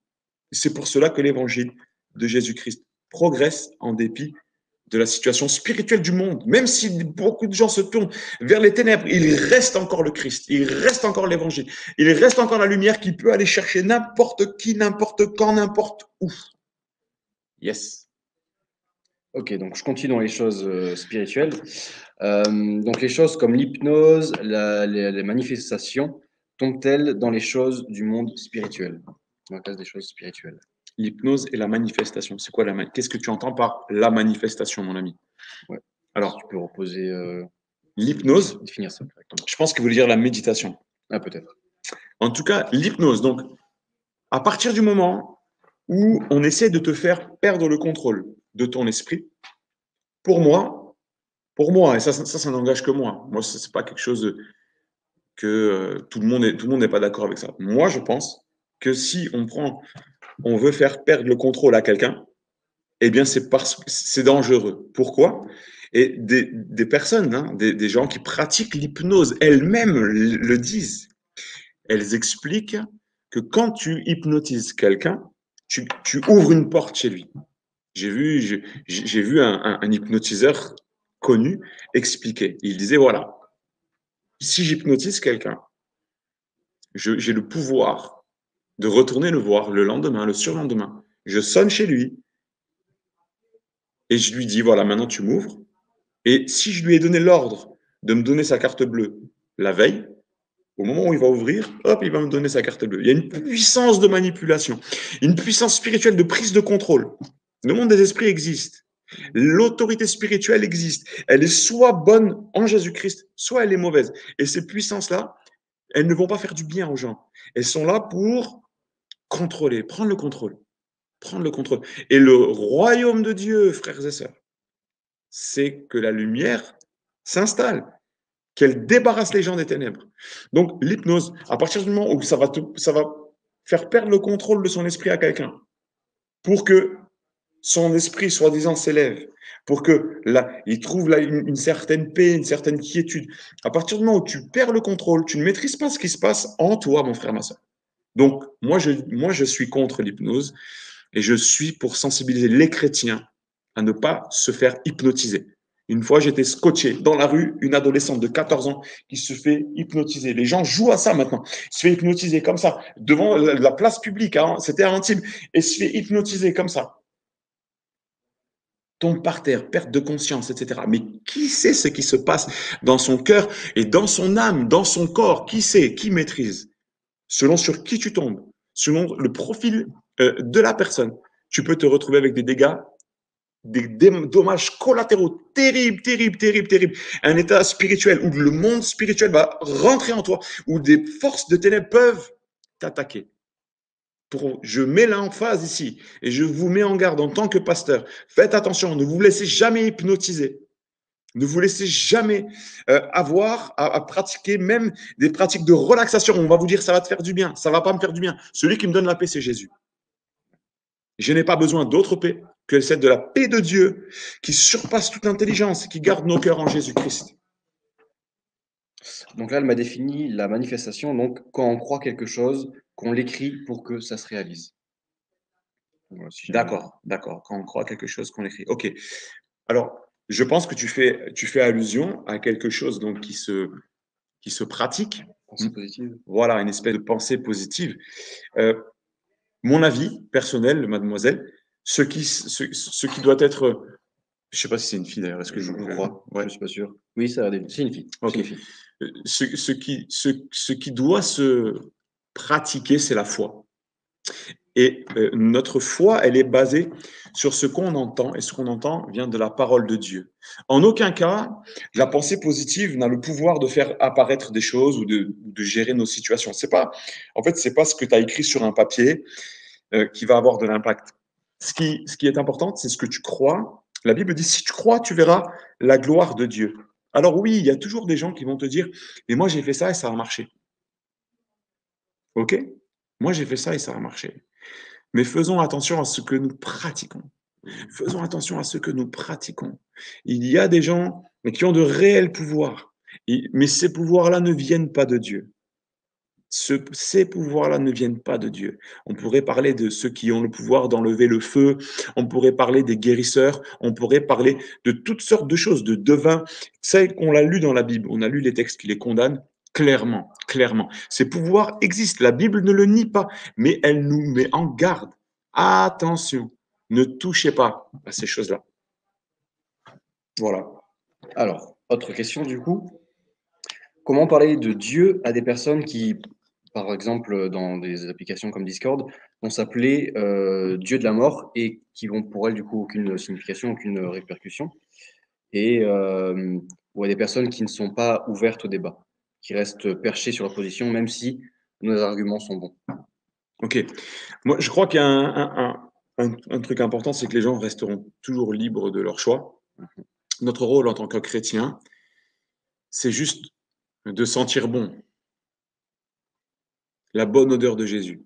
C'est pour cela que l'évangile de Jésus-Christ progresse en dépit de la situation spirituelle du monde. Même si beaucoup de gens se tournent vers les ténèbres, il reste encore le Christ, il reste encore l'évangile, il reste encore la lumière qui peut aller chercher n'importe qui, n'importe quand, n'importe où. Yes. Ok, donc je continue dans les choses spirituelles. Donc les choses comme l'hypnose, les manifestations, tombent-elles dans les choses du monde spirituel? Dans la classe des choses spirituelles. L'hypnose et la manifestation. C'est quoi qu'est-ce que tu entends par la manifestation, mon ami? Ouais. Alors, si tu peux reposer. L'hypnose, définir ça correctement. Je pense que vous voulez dire la méditation. Ah, peut-être. En tout cas, l'hypnose. Donc, à partir du moment où on essaie de te faire perdre le contrôle de ton esprit, pour moi, et ça n'engage que moi. Moi, ce n'est pas quelque chose que tout le monde n'est pas d'accord avec ça. Moi, je pense que si on veut faire perdre le contrôle à quelqu'un, eh bien, c'est parce que c'est dangereux. Pourquoi? Et des personnes, hein, des gens qui pratiquent l'hypnose elles-mêmes le disent. Elles expliquent que quand tu hypnotises quelqu'un, tu ouvres une porte chez lui. J'ai vu un hypnotiseur connu expliquer. Il disait, voilà, si j'hypnotise quelqu'un, j'ai le pouvoir de retourner le voir le lendemain, le surlendemain. Je sonne chez lui et je lui dis, voilà, maintenant tu m'ouvres. Et si je lui ai donné l'ordre de me donner sa carte bleue la veille, au moment où il va ouvrir, hop, il va me donner sa carte bleue. Il y a une puissance de manipulation, une puissance spirituelle de prise de contrôle. Le monde des esprits existe. L'autorité spirituelle existe. Elle est soit bonne en Jésus-Christ, soit elle est mauvaise. Et ces puissances-là, elles ne vont pas faire du bien aux gens. Elles sont là pour contrôler, prendre le contrôle. Prendre le contrôle. Et le royaume de Dieu, frères et sœurs, c'est que la lumière s'installe, qu'elle débarrasse les gens des ténèbres. Donc, l'hypnose, à partir du moment où ça va faire perdre le contrôle de son esprit à quelqu'un, pour que son esprit, soi-disant, s'élève, pour que il trouve là une certaine paix, une certaine quiétude. À partir du moment où tu perds le contrôle, tu ne maîtrises pas ce qui se passe en toi, mon frère, ma soeur. Donc, moi, je suis contre l'hypnose et je suis pour sensibiliser les chrétiens à ne pas se faire hypnotiser. Une fois, j'étais scotché dans la rue, une adolescente de 14 ans qui se fait hypnotiser. Les gens jouent à ça maintenant. Se fait hypnotiser comme ça, devant la place publique, hein, c'était intime, et se fait hypnotiser comme ça. Tombe par terre, perte de conscience, etc. Mais qui sait ce qui se passe dans son cœur et dans son âme, dans son corps? Qui sait? Qui maîtrise? Selon sur qui tu tombes, selon le profil de la personne, tu peux te retrouver avec des dégâts, des dommages collatéraux terribles, terribles, terribles, terribles. Un état spirituel où le monde spirituel va rentrer en toi, où des forces de ténèbres peuvent t'attaquer. Je mets l'emphase ici et je vous mets en garde en tant que pasteur. Faites attention, ne vous laissez jamais hypnotiser. Ne vous laissez jamais avoir à pratiquer même des pratiques de relaxation. On va vous dire ça va te faire du bien, ça va pas me faire du bien. Celui qui me donne la paix, c'est Jésus. Je n'ai pas besoin d'autre paix que celle de la paix de Dieu qui surpasse toute intelligence et qui garde nos cœurs en Jésus-Christ. Donc là, elle m'a défini la manifestation, donc quand on croit quelque chose, qu'on l'écrit pour que ça se réalise. Voilà, si j'ai bien compris. D'accord, d'accord. Quand on croit quelque chose, qu'on l'écrit. Ok. Alors, je pense que tu fais allusion à quelque chose donc qui se pratique. Pensée positive. Voilà, une espèce de pensée positive. Euh, Mon avis personnel, mademoiselle, ce qui doit être, je sais pas si c'est une fille d'ailleurs, est-ce que Je crois, je ouais, ne suis pas sûr. Oui, ça a des c'est une fille, c'est ok. une fille. Ce qui doit se pratiquer, c'est la foi. Et notre foi, elle est basée sur ce qu'on entend, et ce qu'on entend vient de la parole de Dieu. En aucun cas, la pensée positive n'a le pouvoir de faire apparaître des choses ou de gérer nos situations. En fait, c'est pas ce que tu as écrit sur un papier qui va avoir de l'impact. Ce qui est important, c'est ce que tu crois. La Bible dit, si tu crois, tu verras la gloire de Dieu. Alors oui, il y a toujours des gens qui vont te dire, mais moi j'ai fait ça et ça a marché. OK? Moi j'ai fait ça et ça a marché. Mais faisons attention à ce que nous pratiquons. Faisons attention à ce que nous pratiquons. Il y a des gens mais qui ont de réels pouvoirs, mais ces pouvoirs-là ne viennent pas de Dieu. Ces pouvoirs-là ne viennent pas de Dieu. On pourrait parler de ceux qui ont le pouvoir d'enlever le feu, on pourrait parler des guérisseurs, on pourrait parler de toutes sortes de choses, de devins. C'est qu'on l'a lu dans la Bible, on a lu les textes qui les condamnent clairement, clairement. Ces pouvoirs existent, la Bible ne le nie pas, mais elle nous met en garde. Attention, ne touchez pas à ces choses-là. Voilà. Alors, autre question du coup. Comment parler de Dieu à des personnes qui, par exemple, dans des applications comme Discord, vont s'appeler Dieu de la mort et qui vont pour elles du coup aucune signification, aucune répercussion, et ou à des personnes qui ne sont pas ouvertes au débat, qui restent perchées sur leur position même si nos arguments sont bons. Ok. Moi, je crois qu'il y a un truc important, c'est que les gens resteront toujours libres de leur choix. Notre rôle en tant que chrétien, c'est juste de sentir bon, la bonne odeur de Jésus.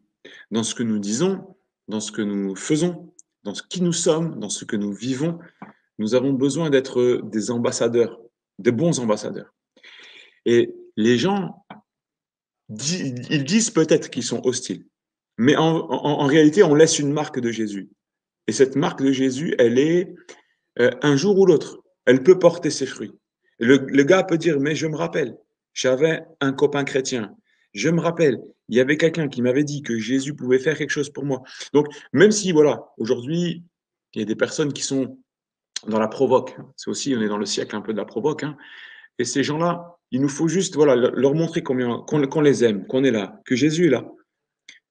Dans ce que nous disons, dans ce que nous faisons, dans ce qui nous sommes, dans ce que nous vivons, nous avons besoin d'être des ambassadeurs, des bons ambassadeurs. Et les gens, ils disent peut-être qu'ils sont hostiles, mais en réalité, on laisse une marque de Jésus. Et cette marque de Jésus, elle est un jour ou l'autre, elle peut porter ses fruits. Le gars peut dire, mais je me rappelle, j'avais un copain chrétien. Je me rappelle, il y avait quelqu'un qui m'avait dit que Jésus pouvait faire quelque chose pour moi. Donc, même si, voilà, aujourd'hui, il y a des personnes qui sont dans la provoque. C'est aussi, on est dans le siècle un peu de la provoque. Hein. Et ces gens-là, il nous faut juste voilà, leur montrer qu'on les aime, qu'on est là, que Jésus est là.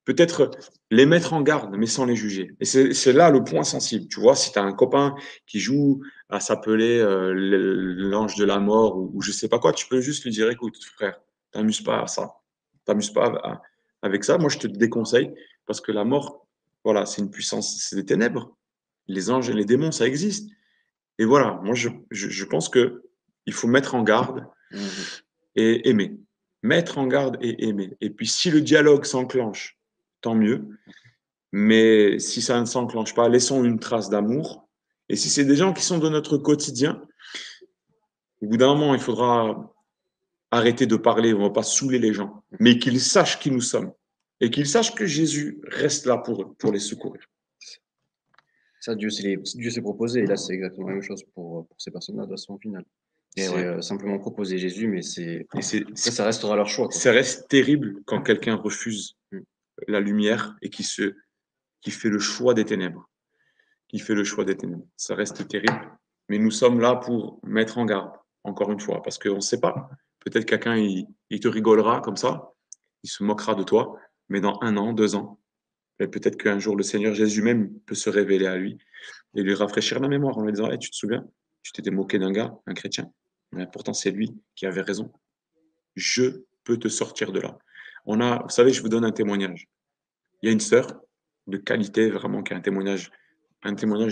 Peut-être les mettre en garde, mais sans les juger. Et c'est là le point sensible. Tu vois, si tu as un copain qui joue à s'appeler l'ange de la mort ou je sais pas quoi, tu peux juste lui dire, écoute, frère, t'amuses pas à ça. T'amuses pas avec ça. Moi, je te déconseille parce que la mort, voilà, c'est une puissance, c'est des ténèbres. Les anges et les démons, ça existe. Et voilà, moi, je pense que il faut mettre en garde et aimer. Mettre en garde et aimer. Et puis, si le dialogue s'enclenche, tant mieux. Mais si ça ne s'enclenche pas, laissons une trace d'amour. Et si c'est des gens qui sont de notre quotidien, au bout d'un moment, il faudra arrêter de parler, on ne va pas saouler les gens, mais qu'ils sachent qui nous sommes et qu'ils sachent que Jésus reste là pour eux, pour les secourir. Ça, Dieu s'est proposé, et là, c'est exactement la même chose pour ces personnes-là, de façon finale. Et C'est ouais. simplement proposer Jésus, mais Et ça restera leur choix. Quoi. ça reste terrible quand quelqu'un refuse Mm. la lumière et qui fait le choix des ténèbres. Qui fait le choix des ténèbres. Ça reste terrible, mais nous sommes là pour mettre en garde, encore une fois, parce qu'on ne sait pas. Peut-être quelqu'un, il te rigolera comme ça, il se moquera de toi, mais dans 1 an, 2 ans, et peut-être qu'un jour le Seigneur Jésus même peut se révéler à lui et lui rafraîchir la mémoire en lui disant hey, tu te souviens, tu t'étais moqué d'un gars, un chrétien, mais pourtant c'est lui qui avait raison. Je peux te sortir de là. Vous savez, je vous donne un témoignage. Il y a une sœur de qualité vraiment qui a un témoignage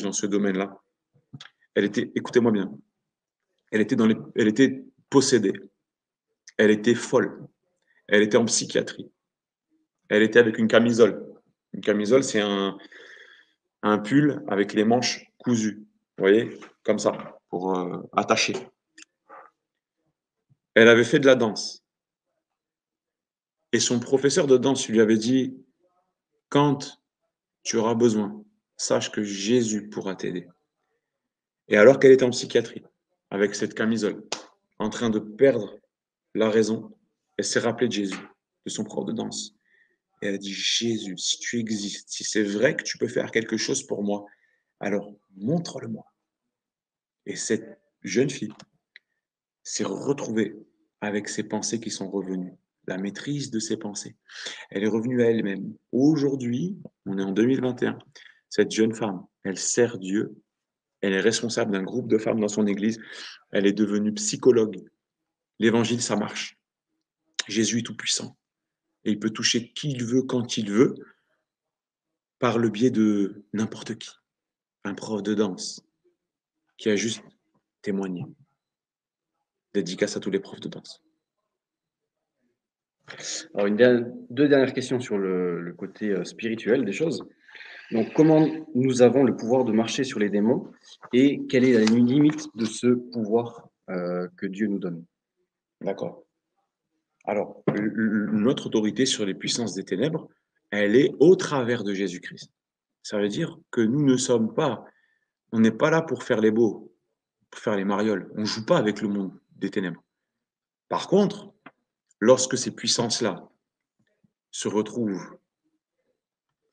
dans ce domaine-là. Elle était, écoutez-moi bien, elle était possédée, elle était folle, elle était en psychiatrie, elle était avec une camisole. Une camisole, c'est un pull avec les manches cousues, vous voyez, comme ça, pour attacher. Elle avait fait de la danse. Et son professeur de danse lui avait dit, quand tu auras besoin, sache que Jésus pourra t'aider. Et alors qu'elle était en psychiatrie, avec cette camisole, en train de perdre la raison, elle s'est rappelée de Jésus, de son prof de danse. Et elle a dit, Jésus, si tu existes, si c'est vrai que tu peux faire quelque chose pour moi, alors montre-le-moi. Et cette jeune fille s'est retrouvée avec ses pensées qui sont revenues, la maîtrise de ses pensées. Elle est revenue à elle-même. Aujourd'hui, on est en 2021, cette jeune femme, elle sert Dieu, elle est responsable d'un groupe de femmes dans son église, elle est devenue psychologue. L'évangile, ça marche. Jésus est tout-puissant et il peut toucher qui il veut, quand il veut, par le biais de n'importe qui. Un prof de danse qui a juste témoigné. Dédicace à tous les profs de danse. Alors, deux dernières questions sur le côté spirituel des choses. Donc, comment nous avons le pouvoir de marcher sur les démons et quelle est la limite de ce pouvoir que Dieu nous donne? D'accord. Alors, notre autorité sur les puissances des ténèbres, elle est au travers de Jésus-Christ. Ça veut dire que nous ne sommes pas, on n'est pas là pour faire les beaux, pour faire les marioles. On ne joue pas avec le monde des ténèbres. Par contre, lorsque ces puissances-là se retrouvent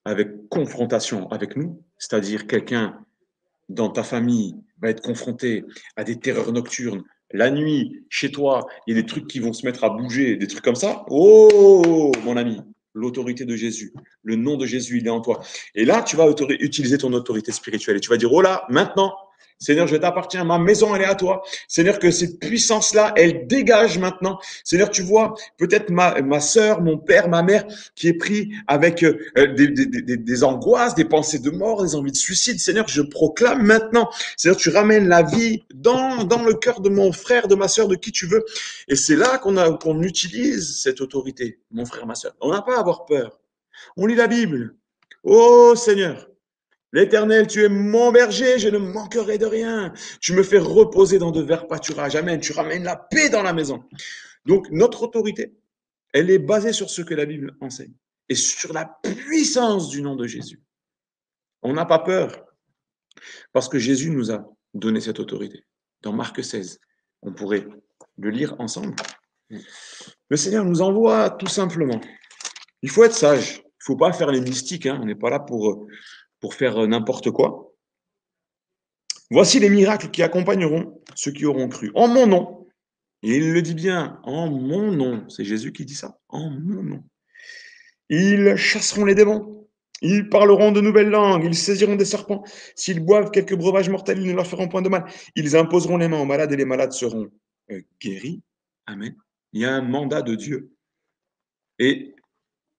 avec confrontation avec nous, c'est-à-dire quelqu'un dans ta famille va être confronté à des terreurs nocturnes, la nuit, chez toi, il y a des trucs qui vont se mettre à bouger, des trucs comme ça. Oh, mon ami, l'autorité de Jésus, le nom de Jésus, il est en toi. Et là, tu vas utiliser ton autorité spirituelle et tu vas dire, oh là, maintenant, Seigneur, je t'appartiens, ma maison, elle est à toi. Seigneur, que cette puissance-là, elle dégage maintenant. Seigneur, tu vois, peut-être ma soeur, mon père, ma mère, qui est pris avec des angoisses, des pensées de mort, des envies de suicide. Seigneur, je proclame maintenant. Seigneur, tu ramènes la vie dans le cœur de mon frère, de ma soeur, de qui tu veux. Et c'est là qu'on utilise cette autorité, mon frère, ma soeur. On n'a pas à avoir peur. On lit la Bible. Oh Seigneur, l'Éternel, tu es mon berger, je ne manquerai de rien. Tu me fais reposer dans de verts pâturages. Amen. Tu ramènes la paix dans la maison. Donc, notre autorité, elle est basée sur ce que la Bible enseigne et sur la puissance du nom de Jésus. On n'a pas peur parce que Jésus nous a donné cette autorité. Dans Marc 16, on pourrait le lire ensemble. Le Seigneur nous envoie tout simplement. Il faut être sage. Il ne faut pas faire les mystiques. Hein. On n'est pas là pour faire n'importe quoi. Voici les miracles qui accompagneront ceux qui auront cru. En mon nom. Et il le dit bien, en mon nom. C'est Jésus qui dit ça. En mon nom. Ils chasseront les démons. Ils parleront de nouvelles langues. Ils saisiront des serpents. S'ils boivent quelques breuvages mortels, ils ne leur feront point de mal. Ils imposeront les mains aux malades et les malades seront guéris. Amen. Il y a un mandat de Dieu. Et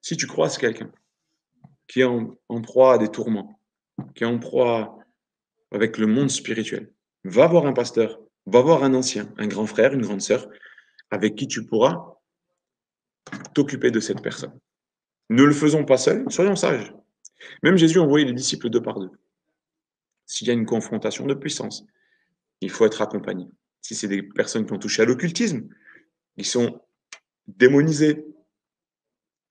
si tu croises quelqu'un qui est en proie à des tourments, qui est en proie avec le monde spirituel, va voir un pasteur, va voir un ancien, un grand frère, une grande sœur, avec qui tu pourras t'occuper de cette personne. Ne le faisons pas seul, soyons sages. Même Jésus envoyait les disciples deux par deux. S'il y a une confrontation de puissance, il faut être accompagné. Si c'est des personnes qui ont touché à l'occultisme, qui sont démonisées,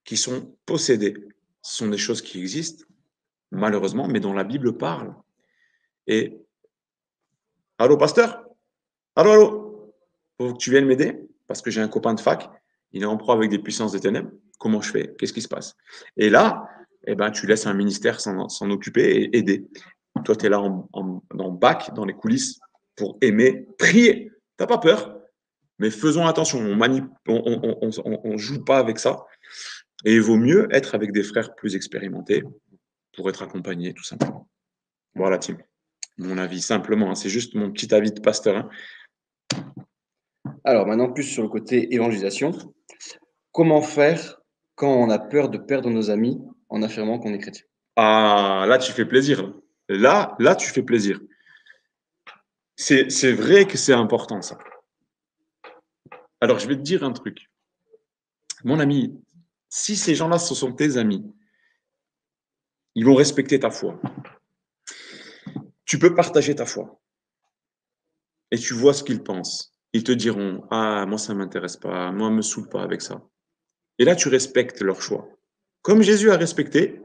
qui sont possédées, ce sont des choses qui existent, malheureusement, mais dont la Bible parle. Et, allô, pasteur? Allô, allô? Faut que tu viennes m'aider, parce que j'ai un copain de fac, il est en proie avec des puissances des ténèbres. Comment je fais? Qu'est-ce qui se passe? Et là, eh ben, tu laisses un ministère s'en occuper et aider. Toi, tu es là en bac, dans les coulisses, pour aimer, prier. Tu n'as pas peur, mais faisons attention. On joue pas avec ça. Et il vaut mieux être avec des frères plus expérimentés pour être accompagné, tout simplement. Voilà, Tim. Mon avis, simplement. Hein, c'est juste mon petit avis de pasteur. Hein. Alors, maintenant, plus sur le côté évangélisation. Comment faire quand on a peur de perdre nos amis en affirmant qu'on est chrétien? Ah, là, tu fais plaisir. Là, tu fais plaisir. C'est vrai que c'est important, ça. Alors, je vais te dire un truc. Mon ami, si ces gens-là, ce sont tes amis, ils vont respecter ta foi. Tu peux partager ta foi. Et tu vois ce qu'ils pensent. Ils te diront: «Ah, moi, ça ne m'intéresse pas, moi, me saoule pas avec ça». Et là, tu respectes leur choix. Comme Jésus a respecté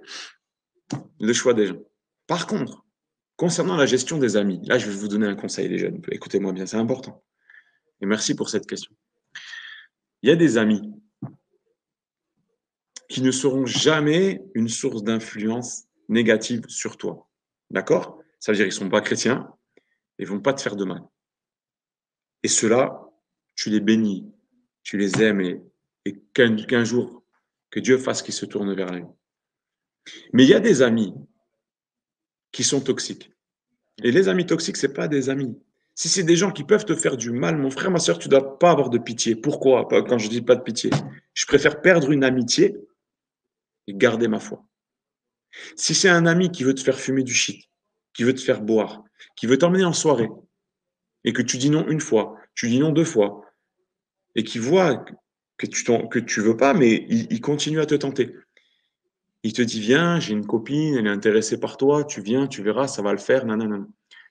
le choix des gens. Par contre, concernant la gestion des amis, là, je vais vous donner un conseil, les jeunes. Écoutez-moi bien, c'est important. Et merci pour cette question. Il y a des amis qui ne seront jamais une source d'influence négative sur toi. D'accord? Ça veut dire qu'ils ne sont pas chrétiens et ne vont pas te faire de mal. Et ceux-là, tu les bénis, tu les aimes et qu'un jour, que Dieu fasse qu'ils se tournent vers lui. Mais il y a des amis qui sont toxiques. Et les amis toxiques, ce n'est pas des amis. Si c'est des gens qui peuvent te faire du mal, mon frère, ma soeur, tu ne dois pas avoir de pitié. Pourquoi? Quand je dis pas de pitié, je préfère perdre une amitié et garder ma foi. Si c'est un ami qui veut te faire fumer du shit, qui veut te faire boire, qui veut t'emmener en soirée, et que tu dis non une fois, tu dis non deux fois, et qui voit que tu veux pas, mais il continue à te tenter. Il te dit, viens, j'ai une copine, elle est intéressée par toi, tu viens, tu verras, ça va le faire, nanana.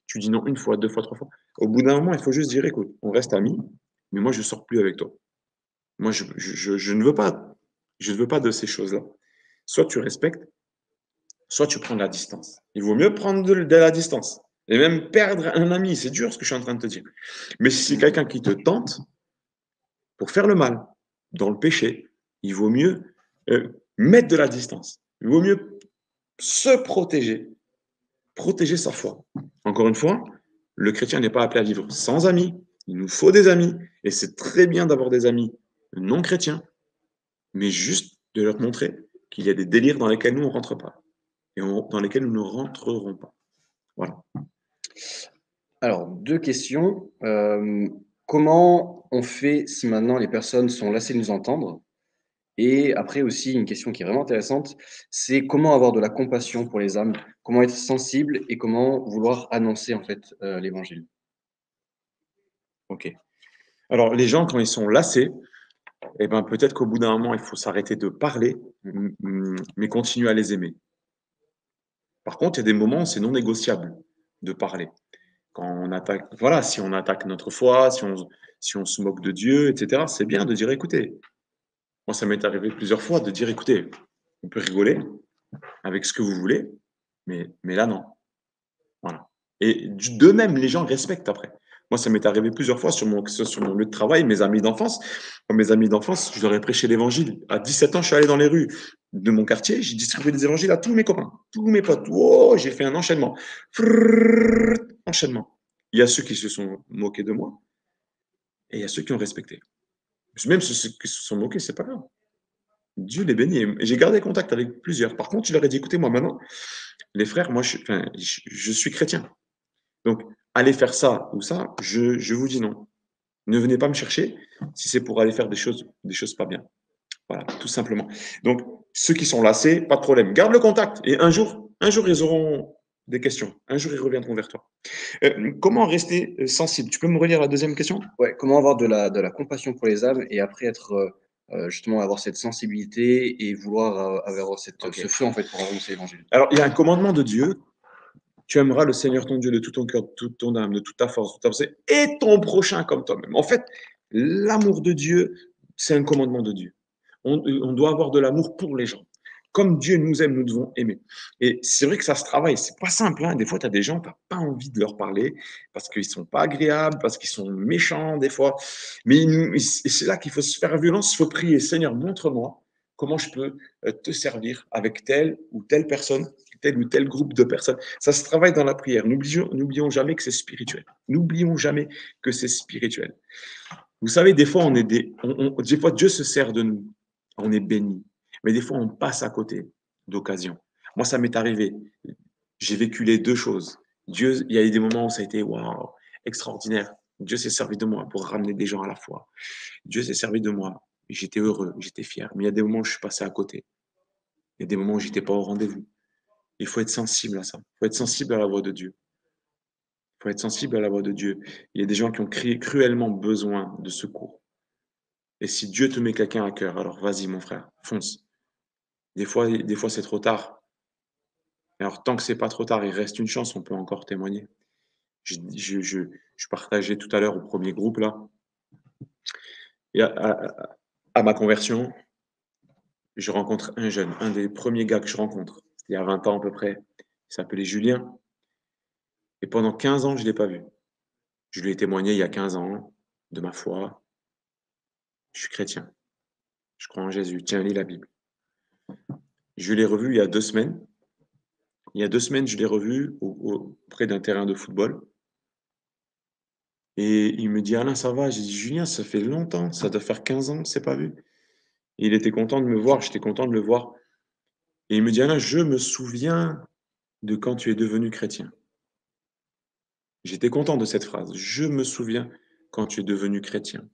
Tu dis non une fois, deux fois, trois fois. Au bout d'un moment, il faut juste dire, écoute, on reste amis, mais moi, je ne sors plus avec toi. Moi, je ne veux pas, je ne veux pas de ces choses-là. Soit tu respectes, soit tu prends de la distance. Il vaut mieux prendre de la distance. Et même perdre un ami, c'est dur ce que je suis en train de te dire. Mais si c'est quelqu'un qui te tente pour faire le mal, dans le péché, il vaut mieux mettre de la distance. Il vaut mieux se protéger, protéger sa foi. Encore une fois, le chrétien n'est pas appelé à vivre sans amis. Il nous faut des amis. Et c'est très bien d'avoir des amis non chrétiens, mais juste de leur montrer qu'il y a des délires dans lesquels nous, on ne rentre pas. Et dans lesquels nous ne rentrerons pas. Voilà. Alors, 2 questions. Comment on fait si maintenant les personnes sont lassées de nous entendre? Et après aussi, une question qui est vraiment intéressante, c'est comment avoir de la compassion pour les âmes? Comment être sensible et comment vouloir annoncer en fait, l'évangile? OK. Alors, les gens, quand ils sont lassés, eh ben, peut-être qu'au bout d'un moment, il faut s'arrêter de parler, mais continuer à les aimer. Par contre, il y a des moments où c'est non négociable de parler. Quand on attaque, voilà, si on attaque notre foi, si on se moque de Dieu, etc., c'est bien de dire, écoutez, moi, ça m'est arrivé plusieurs fois de dire, écoutez, on peut rigoler avec ce que vous voulez, mais là, non. Voilà. Et de même, les gens respectent après. Moi, ça m'est arrivé plusieurs fois que ce soit sur mon lieu de travail, mes amis d'enfance. Quand mes amis d'enfance, je leur ai prêché l'évangile. À 17 ans, je suis allé dans les rues de mon quartier, j'ai distribué des évangiles à tous mes copains, tous mes potes. Oh, j'ai fait un enchaînement. Frrrr, enchaînement. Il y a ceux qui se sont moqués de moi et il y a ceux qui ont respecté. Même ceux qui se sont moqués, c'est pas grave. Dieu les bénit. Et j'ai gardé contact avec plusieurs. Par contre, je leur ai dit, écoutez, moi maintenant, les frères, moi, je suis chrétien. Donc, aller faire ça ou ça, je vous dis non. Ne venez pas me chercher si c'est pour aller faire des choses pas bien. Voilà, tout simplement. Donc, ceux qui sont lassés, pas de problème. Garde le contact et un jour, ils auront des questions. Un jour, ils reviendront vers toi. Comment rester sensible? Tu peux me relire la deuxième question? Ouais, comment avoir de la compassion pour les âmes et après être, justement avoir cette sensibilité et vouloir, avoir Ok. ce feu en fait pour annoncer l'évangile? Alors, il y a un commandement de Dieu. Tu aimeras le Seigneur ton Dieu de tout ton cœur, de toute ton âme, de toute ta force, de toute ta pensée, et ton prochain comme toi-même. En fait, l'amour de Dieu, c'est un commandement de Dieu. On doit avoir de l'amour pour les gens. Comme Dieu nous aime, nous devons aimer. Et c'est vrai que ça se travaille. C'est pas simple, hein. Des fois, tu as des gens, tu n'as pas envie de leur parler parce qu'ils sont pas agréables, parce qu'ils sont méchants, des fois. Mais c'est là qu'il faut se faire violence. Il faut prier. Seigneur, montre-moi comment je peux te servir avec telle ou telle personne, tel ou tel groupe de personnes. Ça se travaille dans la prière. N'oublions jamais que c'est spirituel. N'oublions jamais que c'est spirituel. Vous savez, des fois, des fois, Dieu se sert de nous. On est béni. Mais des fois, on passe à côté d'occasions. Moi, ça m'est arrivé. J'ai vécu les deux choses. Dieu, il y a eu des moments où ça a été waouh, extraordinaire. Dieu s'est servi de moi pour ramener des gens à la foi. Dieu s'est servi de moi. J'étais heureux, j'étais fier. Mais il y a des moments où je suis passé à côté. Il y a des moments où j'étais pas au rendez-vous. Il faut être sensible à ça. Il faut être sensible à la voix de Dieu. Il faut être sensible à la voix de Dieu. Il y a des gens qui ont cruellement besoin de secours. Et si Dieu te met quelqu'un à cœur, alors vas-y, mon frère, fonce. Des fois c'est trop tard. Alors, tant que c'est pas trop tard, il reste une chance, on peut encore témoigner. Je partageais tout à l'heure au premier groupe, là. Et à ma conversion, je rencontre un jeune, un des premiers gars que je rencontre. C'était il y a 20 ans à peu près. Il s'appelait Julien. Et pendant 15 ans, je ne l'ai pas vu. Je lui ai témoigné il y a 15 ans de ma foi. Je suis chrétien. Je crois en Jésus. Tiens, lis la Bible. Je l'ai revu il y a 2 semaines. Il y a 2 semaines, je l'ai revu près d'un terrain de football. Et il me dit, Alain, ça va? J'ai dit, Julien, ça fait longtemps, ça doit faire 15 ans, on ne s'est pas vu. Et il était content de me voir, j'étais content de le voir. Et il me dit, Alain, je me souviens de quand tu es devenu chrétien. J'étais content de cette phrase. Je me souviens quand tu es devenu chrétien.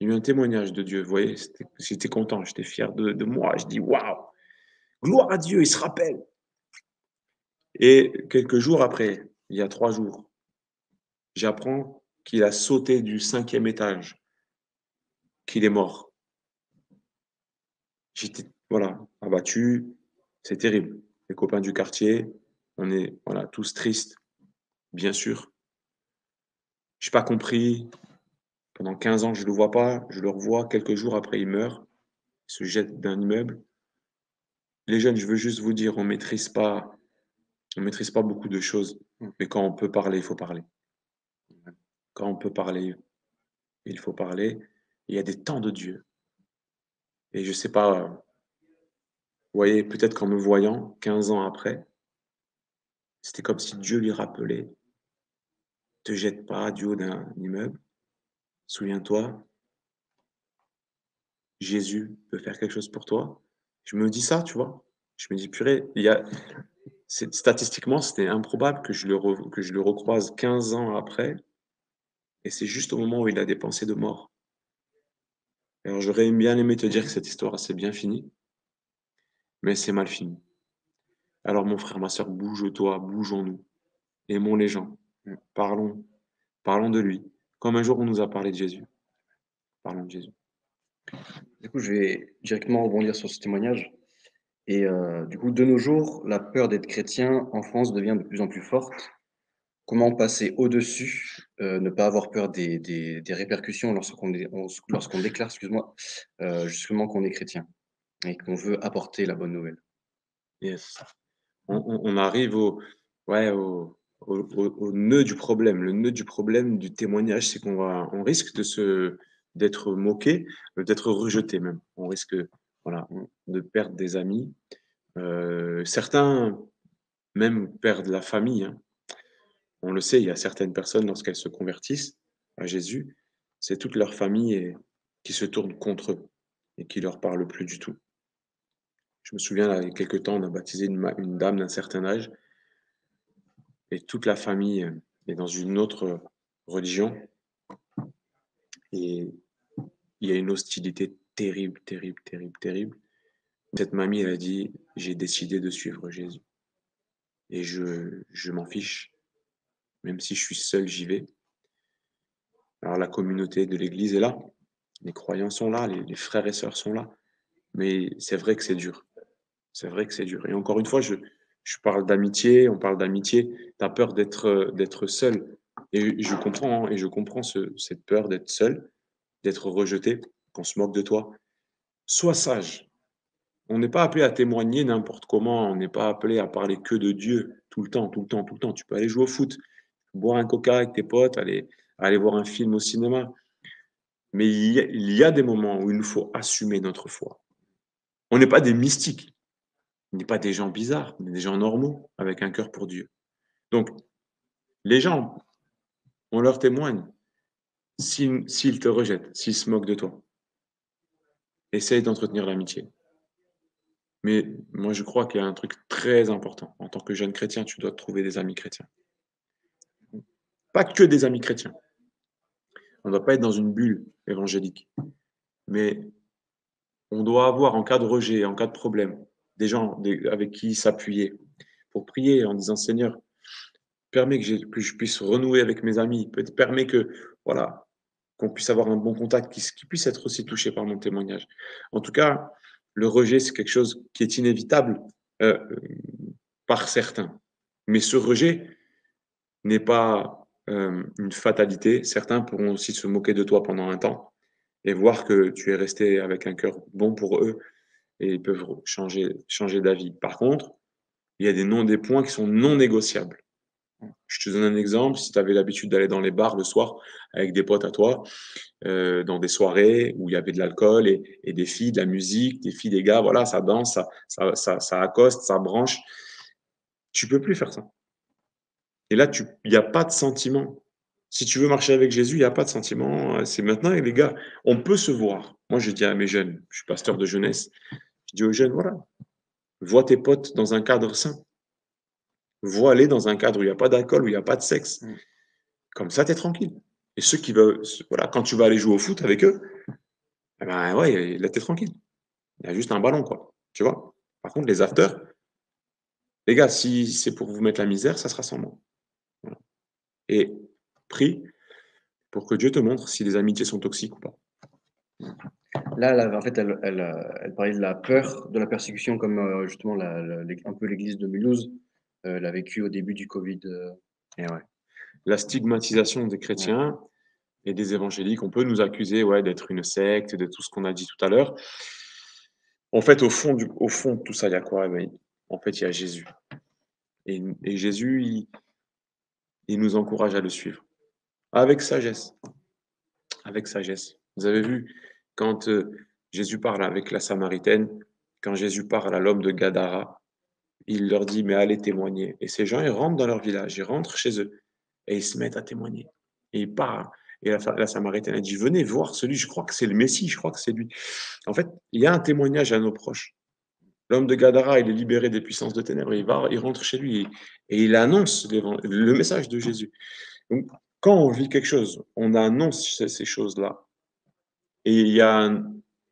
Il y a eu un témoignage de Dieu, vous voyez, j'étais content, j'étais fier de moi. Je dis, waouh, gloire à Dieu, il se rappelle. Et quelques jours après, il y a 3 jours, j'apprends qu'il a sauté du 5e étage, qu'il est mort. J'étais, voilà, abattu, c'est terrible. Les copains du quartier, on est voilà, tous tristes, bien sûr. Je n'ai pas compris. Pendant 15 ans, je ne le vois pas. Je le revois quelques jours après, il meurt. Il se jette d'un immeuble. Les jeunes, je veux juste vous dire, on maîtrise pas beaucoup de choses. Mais quand on peut parler, il faut parler. Quand on peut parler, il faut parler. Il y a des temps de Dieu. Et je ne sais pas, vous voyez, peut-être qu'en me voyant 15 ans après, c'était comme si Dieu lui rappelait, te jette pas du haut d'un immeuble. Souviens-toi, Jésus peut faire quelque chose pour toi. Je me dis ça, tu vois. Je me dis, purée, statistiquement, c'était improbable que que je le recroise 15 ans après. Et c'est juste au moment où il a des pensées de mort. Alors, j'aurais bien aimé te dire que cette histoire s'est bien finie, mais c'est mal fini. Alors, mon frère, ma soeur, bouge-toi, bougeons-nous. Aimons les gens. Parlons, parlons de lui. Comme un jour on nous a parlé de Jésus. Parlons de Jésus. Du coup, je vais directement rebondir sur ce témoignage. Et du coup, de nos jours, la peur d'être chrétien en France devient de plus en plus forte. Comment passer au-dessus, ne pas avoir peur des répercussions lorsqu'on déclare, excuse-moi, justement qu'on est chrétien et qu'on veut apporter la bonne nouvelle? Yes. On arrive ouais, au nœud du problème. Le nœud du problème du témoignage, c'est on risque d'être moqué, d'être rejeté même. On risque, voilà, de perdre des amis. Certains même perdent la famille, hein. On le sait, il y a certaines personnes, lorsqu'elles se convertissent à Jésus, c'est toute leur famille qui se tourne contre eux et qui leur parle plus du tout. Je me souviens, là, il y a quelque temps, on a baptisé une dame d'un certain âge et toute la famille est dans une autre religion et il y a une hostilité terrible, terrible, terrible, terrible. Cette mamie, elle a dit, j'ai décidé de suivre Jésus et je m'en fiche, même si je suis seul, j'y vais. Alors la communauté de l'Église est là, les croyants sont là, les frères et sœurs sont là, mais c'est vrai que c'est dur. C'est vrai que c'est dur. Et encore une fois, je parle d'amitié, on parle d'amitié. Tu as peur d'être seul. Et je comprends, hein, et je comprends cette peur d'être seul, d'être rejeté, qu'on se moque de toi. Sois sage. On n'est pas appelé à témoigner n'importe comment. On n'est pas appelé à parler que de Dieu tout le temps, tout le temps, tout le temps. Tu peux aller jouer au foot, boire un coca avec tes potes, aller voir un film au cinéma. Mais il y a des moments où il nous faut assumer notre foi. On n'est pas des mystiques. On n'est pas des gens bizarres, on est des gens normaux, avec un cœur pour Dieu. Donc, les gens, on leur témoigne. S'ils te rejettent, s'ils se moquent de toi, essaye d'entretenir l'amitié. Mais moi, je crois qu'il y a un truc très important. En tant que jeune chrétien, tu dois trouver des amis chrétiens. Pas que des amis chrétiens. On ne doit pas être dans une bulle évangélique. Mais on doit avoir, en cas de rejet, en cas de problème, des gens avec qui s'appuyer pour prier en disant, Seigneur, permet que je puisse renouer avec mes amis, permet que, voilà, qu'on puisse avoir un bon contact, qui puisse être aussi touché par mon témoignage. En tout cas, le rejet, c'est quelque chose qui est inévitable euh, par certains. Mais ce rejet n'est pas une fatalité. Certains pourront aussi se moquer de toi pendant un temps, et voir que tu es resté avec un cœur bon pour eux et ils peuvent changer d'avis. Par contre, il y a des points qui sont non négociables. Je te donne un exemple, si tu avais l'habitude d'aller dans les bars le soir avec des potes à toi, dans des soirées où il y avait de l'alcool et des filles, de la musique, des filles, des gars, voilà, ça danse, ça accoste, ça branche. Tu peux plus faire ça. Et là, il n'y a pas de sentiment. Si tu veux marcher avec Jésus, il n'y a pas de sentiment. C'est maintenant, et les gars, on peut se voir. Moi, je dis à mes jeunes, je suis pasteur de jeunesse, je dis aux jeunes, voilà, vois tes potes dans un cadre sain. Vois-les dans un cadre où il n'y a pas d'alcool, où il n'y a pas de sexe. Comme ça, tu es tranquille. Et ceux qui veulent, voilà, quand tu vas aller jouer au foot avec eux, eh ben ouais, là, tu es tranquille. Il y a juste un ballon, quoi. Tu vois? Par contre, les afters, les gars, si c'est pour vous mettre la misère, ça sera sans moi. Voilà. Et prie pour que Dieu te montre si les amitiés sont toxiques ou pas. Là, en fait, elle parlait de la peur de la persécution, comme justement un peu l'église de Mulhouse l'a vécu au début du Covid. Et ouais. La stigmatisation des Ouais. chrétiens et des évangéliques, on peut nous accuser ouais, d'être une secte, de tout ce qu'on a dit tout à l'heure. En fait, au fond de tout ça, il y a quoi? Ben, en fait, il y a Jésus. Et Jésus, il nous encourage à le suivre. Avec sagesse. Avec sagesse. Vous avez vu, quand Jésus parle avec la Samaritaine, quand Jésus parle à l'homme de Gadara, il leur dit, mais allez témoigner. Et ces gens, ils rentrent dans leur village, ils rentrent chez eux, et ils se mettent à témoigner. Et ils parlent. Et la Samaritaine a dit, venez voir celui, je crois que c'est le Messie, je crois que c'est lui. En fait, il y a un témoignage à nos proches. L'homme de Gadara, il est libéré des puissances de ténèbres, il rentre chez lui et il annonce le message de Jésus. Donc, quand on vit quelque chose, on annonce ces choses-là. Et il y a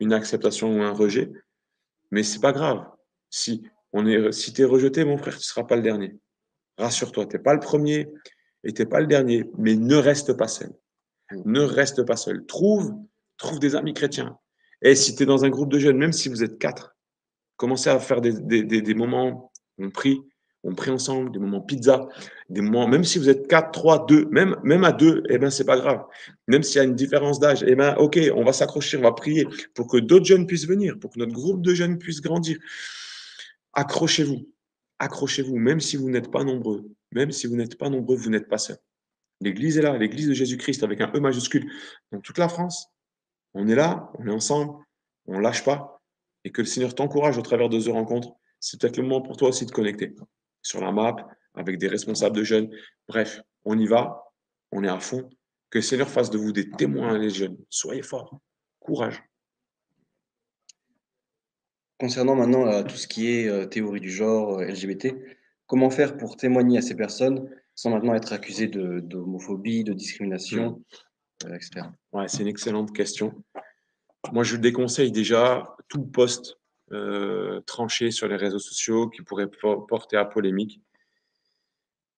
une acceptation ou un rejet, mais c'est pas grave. Si tu es rejeté, mon frère, tu ne seras pas le dernier. Rassure-toi, tu n'es pas le premier et tu n'es pas le dernier, mais ne reste pas seul. Ne reste pas seul. Trouve des amis chrétiens. Et si tu es dans un groupe de jeunes, même si vous êtes 4, commencez à faire des moments, on prie ensemble, des moments pizza, des moments, même si vous êtes 4, 3, 2, même à 2, eh ben, c'est pas grave. Même s'il y a une différence d'âge, eh ben, ok, on va s'accrocher, on va prier pour que d'autres jeunes puissent venir, pour que notre groupe de jeunes puisse grandir. Accrochez-vous, accrochez-vous, même si vous n'êtes pas nombreux, même si vous n'êtes pas nombreux, vous n'êtes pas seul. L'église est là, l'église de Jésus-Christ avec un E majuscule dans toute la France. On est là, on est ensemble, on lâche pas. Et que le Seigneur t'encourage au travers de ces rencontres. C'est peut-être le moment pour toi aussi de connecter sur la map, avec des responsables de jeunes. Bref, on y va, on est à fond. Que le Seigneur fasse de vous des témoins, les jeunes. Soyez forts, courage. Concernant maintenant tout ce qui est théorie du genre, LGBT, comment faire pour témoigner à ces personnes sans maintenant être accusé d'homophobie, de discrimination, etc. Ouais, c'est une excellente question. Moi, je déconseille déjà tout post tranché sur les réseaux sociaux qui pourrait porter à polémique.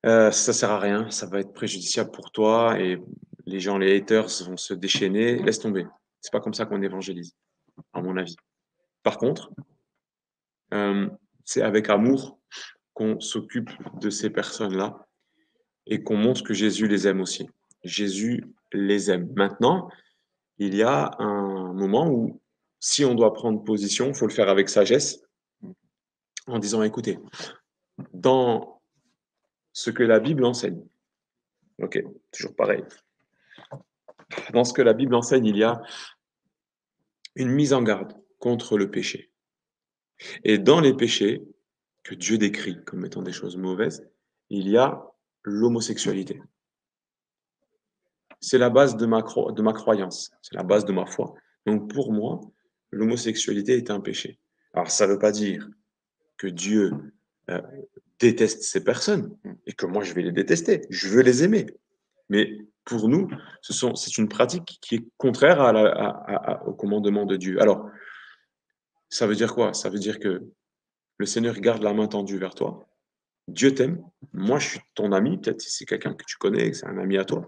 Ça sert à rien, ça va être préjudiciable pour toi et les gens, les haters vont se déchaîner. Laisse tomber. C'est pas comme ça qu'on évangélise, à mon avis. Par contre, c'est avec amour qu'on s'occupe de ces personnes-là et qu'on montre que Jésus les aime aussi. Jésus les aime. Maintenant, il y a un moment où, si on doit prendre position, il faut le faire avec sagesse, en disant, écoutez, dans ce que la Bible enseigne, ok, toujours pareil, dans ce que la Bible enseigne, il y a une mise en garde contre le péché. Et dans les péchés que Dieu décrit comme étant des choses mauvaises, il y a l'homosexualité. C'est la base de ma croyance, c'est la base de ma foi. Donc pour moi, l'homosexualité est un péché. Alors ça ne veut pas dire que Dieu euh, déteste ces personnes et que moi je vais les détester, je veux les aimer. Mais pour nous, c'est une pratique qui est contraire au commandement de Dieu. Alors, ça veut dire quoi? Ça veut dire que le Seigneur garde la main tendue vers toi. Dieu t'aime. Moi, je suis ton ami. Peut-être si c'est quelqu'un que tu connais, c'est un ami à toi.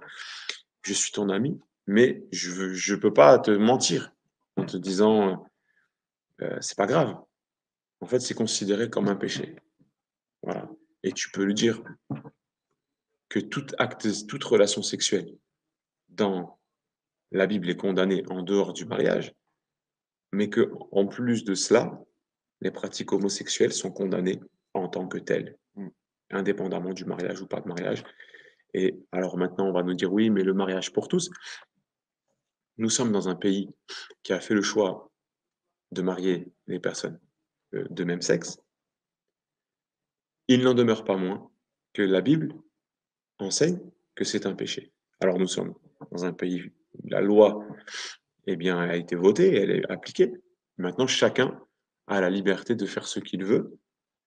Je suis ton ami, mais je peux pas te mentir en te disant c'est pas grave. En fait, c'est considéré comme un péché. Voilà. Et tu peux lui dire que tout acte, toute relation sexuelle dans la Bible est condamnée en dehors du mariage, mais que en plus de cela, les pratiques homosexuelles sont condamnées en tant que telles, indépendamment du mariage ou pas de mariage. Et alors maintenant, on va nous dire oui, mais le mariage pour tous. Nous sommes dans un pays qui a fait le choix de marier les personnes de même sexe. Il n'en demeure pas moins que la Bible enseigne que c'est un péché. Alors nous sommes dans un pays où la loi, eh bien, elle a été votée, elle est appliquée. Maintenant, chacun a la liberté de faire ce qu'il veut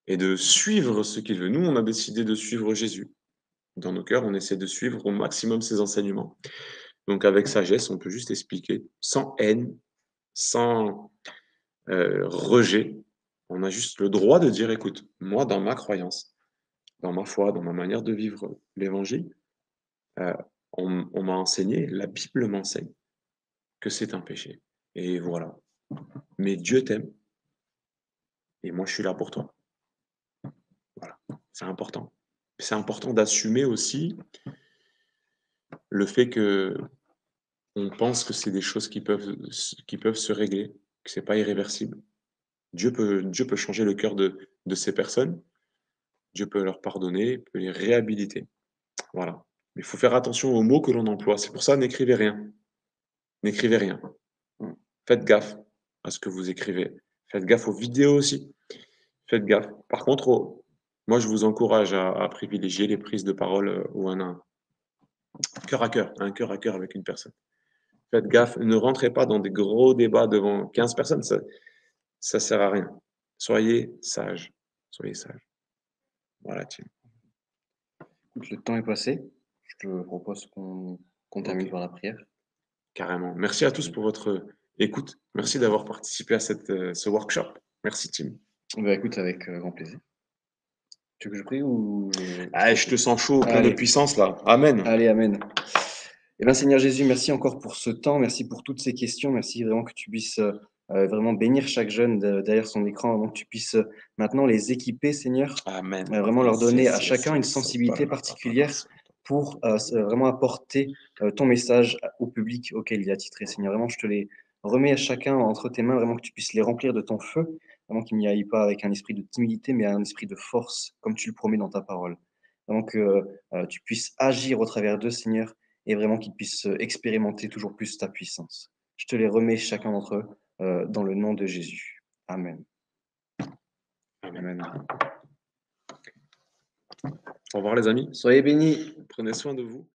et de suivre ce qu'il veut. Nous, on a décidé de suivre Jésus. Dans nos cœurs, on essaie de suivre au maximum ses enseignements. Donc avec sagesse, on peut juste expliquer, sans haine, sans rejet. On a juste le droit de dire, écoute, moi, dans ma croyance, dans ma foi, dans ma manière de vivre l'évangile, euh, on m'a enseigné, la Bible m'enseigne que c'est un péché. Et voilà. Mais Dieu t'aime et moi, je suis là pour toi. Voilà. C'est important. C'est important d'assumer aussi le fait que on pense que c'est des choses qui peuvent se régler, que c'est pas irréversible. Dieu peut changer le cœur de ces personnes. Dieu peut leur pardonner, peut les réhabiliter. Voilà. Mais il faut faire attention aux mots que l'on emploie. C'est pour ça, n'écrivez rien. N'écrivez rien. Faites gaffe à ce que vous écrivez. Faites gaffe aux vidéos aussi. Faites gaffe. Par contre, moi, je vous encourage à privilégier les prises de parole où on a un cœur à cœur avec une personne. Faites gaffe. Ne rentrez pas dans des gros débats devant 15 personnes. Ça sert à rien. Soyez sage. Soyez sage. Voilà, Tim. Le temps est passé. Je te propose qu'on termine Ok. par la prière. Carrément. Merci à tous pour votre écoute. Merci d'avoir participé à ce workshop. Merci, Tim. Bah, écoute, avec grand plaisir. Tu veux que je prie ou Ah, je te sens chaud, plein de Allez, puissance là. Amen. allez, amen. Eh bien, Seigneur Jésus, merci encore pour ce temps, merci pour toutes ces questions, merci vraiment que tu puisses vraiment bénir chaque jeune derrière son écran, vraiment que tu puisses maintenant les équiper, Seigneur, Amen. vraiment leur donner à chacun une sensibilité particulière pour vraiment apporter ton message au public auquel il est attitré, Seigneur. Vraiment, je te les remets à chacun entre tes mains, vraiment que tu puisses les remplir de ton feu, vraiment qu'ils n'y aillent pas avec un esprit de timidité, mais un esprit de force, comme tu le promets dans ta parole. Vraiment que tu puisses agir au travers d'eux, Seigneur, et vraiment qu'ils puissent expérimenter toujours plus ta puissance. Je te les remets chacun d'entre eux dans le nom de Jésus. Amen. Amen. Amen. Au revoir les amis. Soyez bénis. Prenez soin de vous.